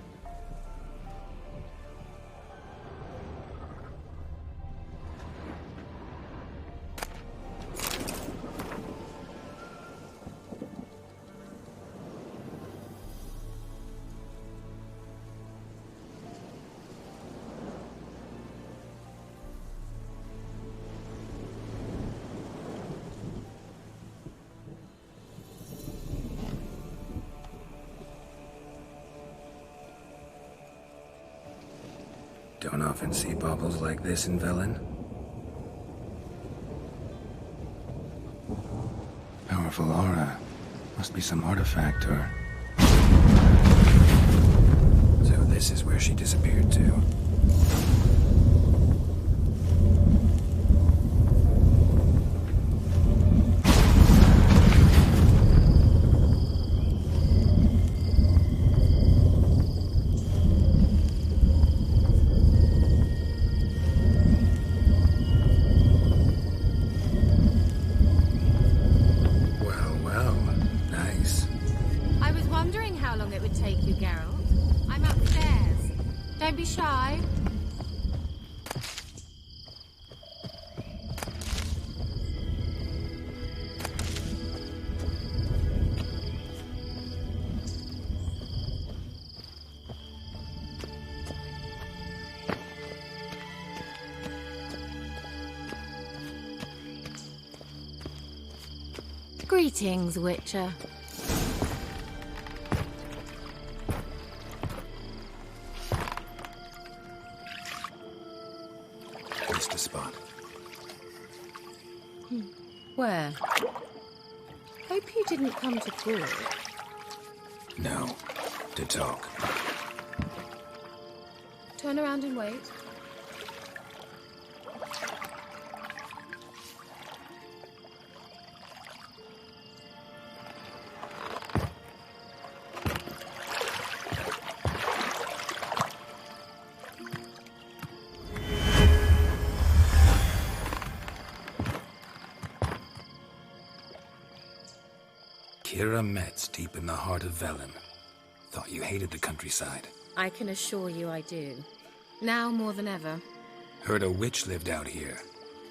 Don't often see baubles like this in Velen. Powerful aura. Must be some artifact or... So this is where she disappeared to. Don't be shy. Greetings, Witcher. Missed a spot. Where? Hope you didn't come to talk. No, to talk. Turn around and wait. Kira Metz, deep in the heart of Velen. Thought you hated the countryside. I can assure you I do. Now more than ever. Heard a witch lived out here.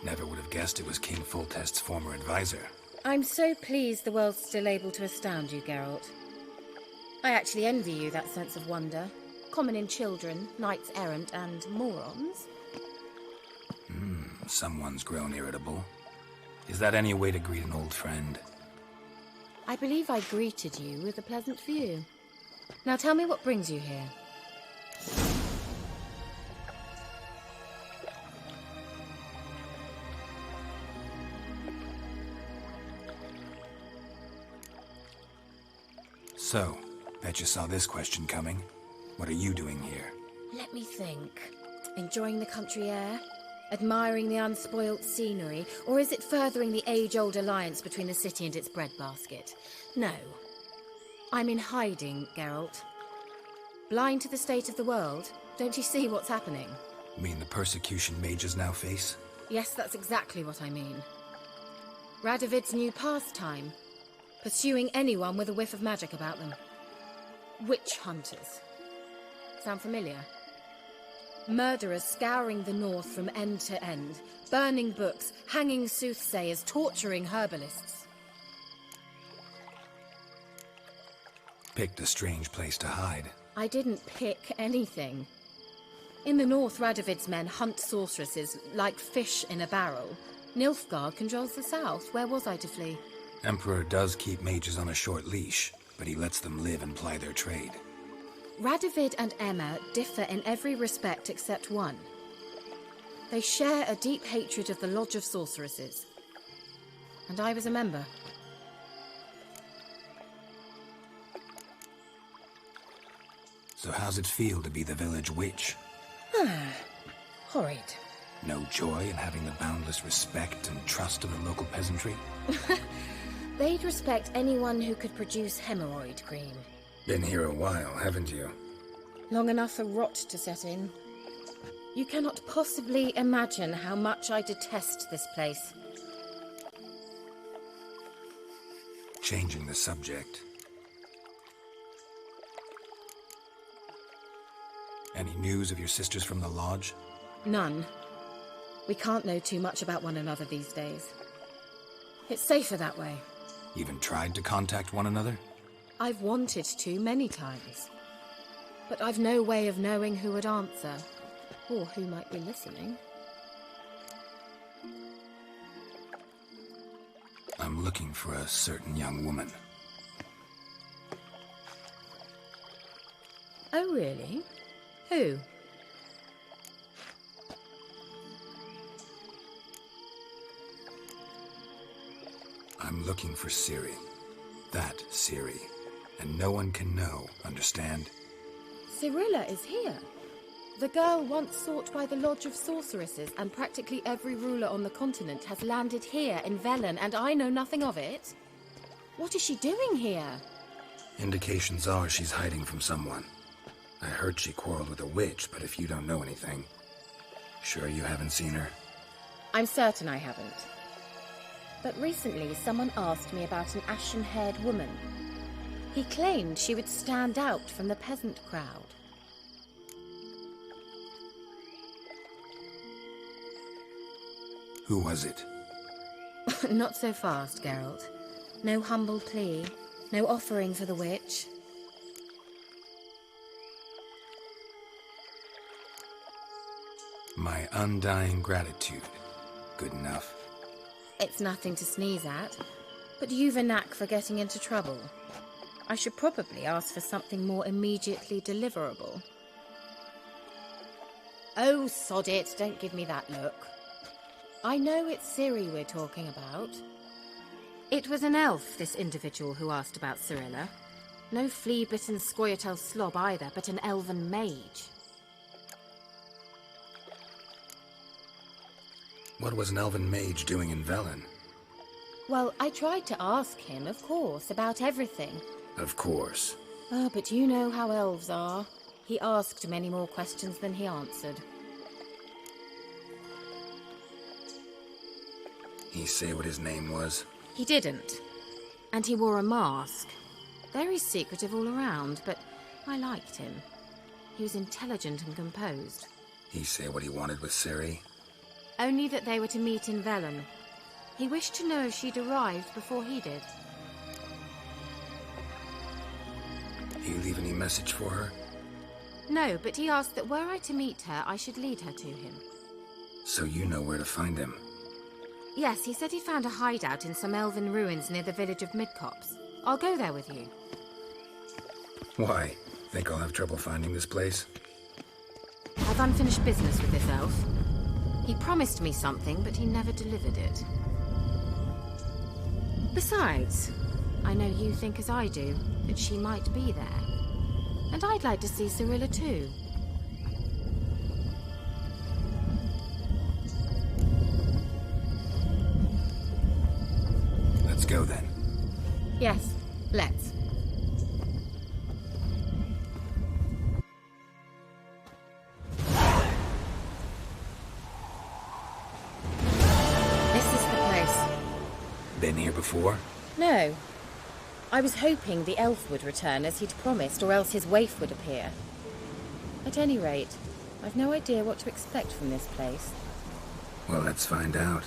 Never would have guessed it was King Foltest's former advisor. I'm so pleased the world's still able to astound you, Geralt. I actually envy you that sense of wonder. Common in children, knights errant, and morons. Someone's grown irritable. Is that any way to greet an old friend? I believe I greeted you with a pleasant view. Now tell me what brings you here. So, bet you saw this question coming. What are you doing here? Let me think. Enjoying the country air? Admiring the unspoilt scenery? Or is it furthering the age-old alliance between the city and its breadbasket? No. I'm in hiding, Geralt. Blind to the state of the world? Don't you see what's happening? Mean the persecution mages now face? Yes, that's exactly what I mean. Radovid's new pastime. Pursuing anyone with a whiff of magic about them. Witch hunters. Sound familiar? Murderers scouring the north from end to end, burning books, hanging soothsayers, torturing herbalists. Picked a strange place to hide. I didn't pick anything. In the north, Radovid's men hunt sorceresses like fish in a barrel. Nilfgaard controls the south. Where was I to flee? Emperor does keep mages on a short leash, but he lets them live and ply their trade. Radovid and Emma differ in every respect except one. They share a deep hatred of the Lodge of Sorceresses. And I was a member. So how's it feel to be the village witch? Horrid. No joy in having the boundless respect and trust of the local peasantry? They'd respect anyone who could produce hemorrhoid cream. Been here a while, haven't you? Long enough for rot to set in. You cannot possibly imagine how much I detest this place. Changing the subject. Any news of your sisters from the lodge? None. We can't know too much about one another these days. It's safer that way. Even tried to contact one another? I've wanted to many times. But I've no way of knowing who would answer, or who might be listening. I'm looking for a certain young woman. Oh, really? Who? I'm looking for Ciri. That Ciri. And no one can know, understand? Cirilla is here. The girl once sought by the Lodge of Sorceresses, and practically every ruler on the continent has landed here in Velen, and I know nothing of it. What is she doing here? Indications are she's hiding from someone. I heard she quarreled with a witch, but if you don't know anything... Sure you haven't seen her? I'm certain I haven't. But recently someone asked me about an ashen-haired woman. He claimed she would stand out from the peasant crowd. Who was it? Not so fast, Geralt. No humble plea, no offering for the witch. My undying gratitude. Good enough. It's nothing to sneeze at, but you've a knack for getting into trouble. I should probably ask for something more immediately deliverable. Oh, sod it, don't give me that look. I know it's Ciri we're talking about. It was an elf, this individual who asked about Cirilla. No flea-bitten Scoia'tael slob either, but an elven mage. What was an elven mage doing in Velen? Well, I tried to ask him, of course, about everything. Of course. Oh, but you know how elves are. He asked many more questions than he answered. He say what his name was? He didn't. And he wore a mask. Very secretive all around, but I liked him. He was intelligent and composed. He say what he wanted with Ciri? Only that they were to meet in Velen. He wished to know if she'd arrived before he did. You leave any message for her? No, but he asked that were I to meet her, I should lead her to him. So you know where to find him? Yes, he said he found a hideout in some elven ruins near the village of Midcopse. I'll go there with you. Why? Think I'll have trouble finding this place? I've unfinished business with this elf. He promised me something, but he never delivered it. Besides, I know you think as I do, that she might be there. And I'd like to see Cirilla too. Let's go then. Yes, let's. This is the place. Been here before? No. I was hoping the elf would return as he'd promised, or else his waif would appear. At any rate, I've no idea what to expect from this place. Well, let's find out.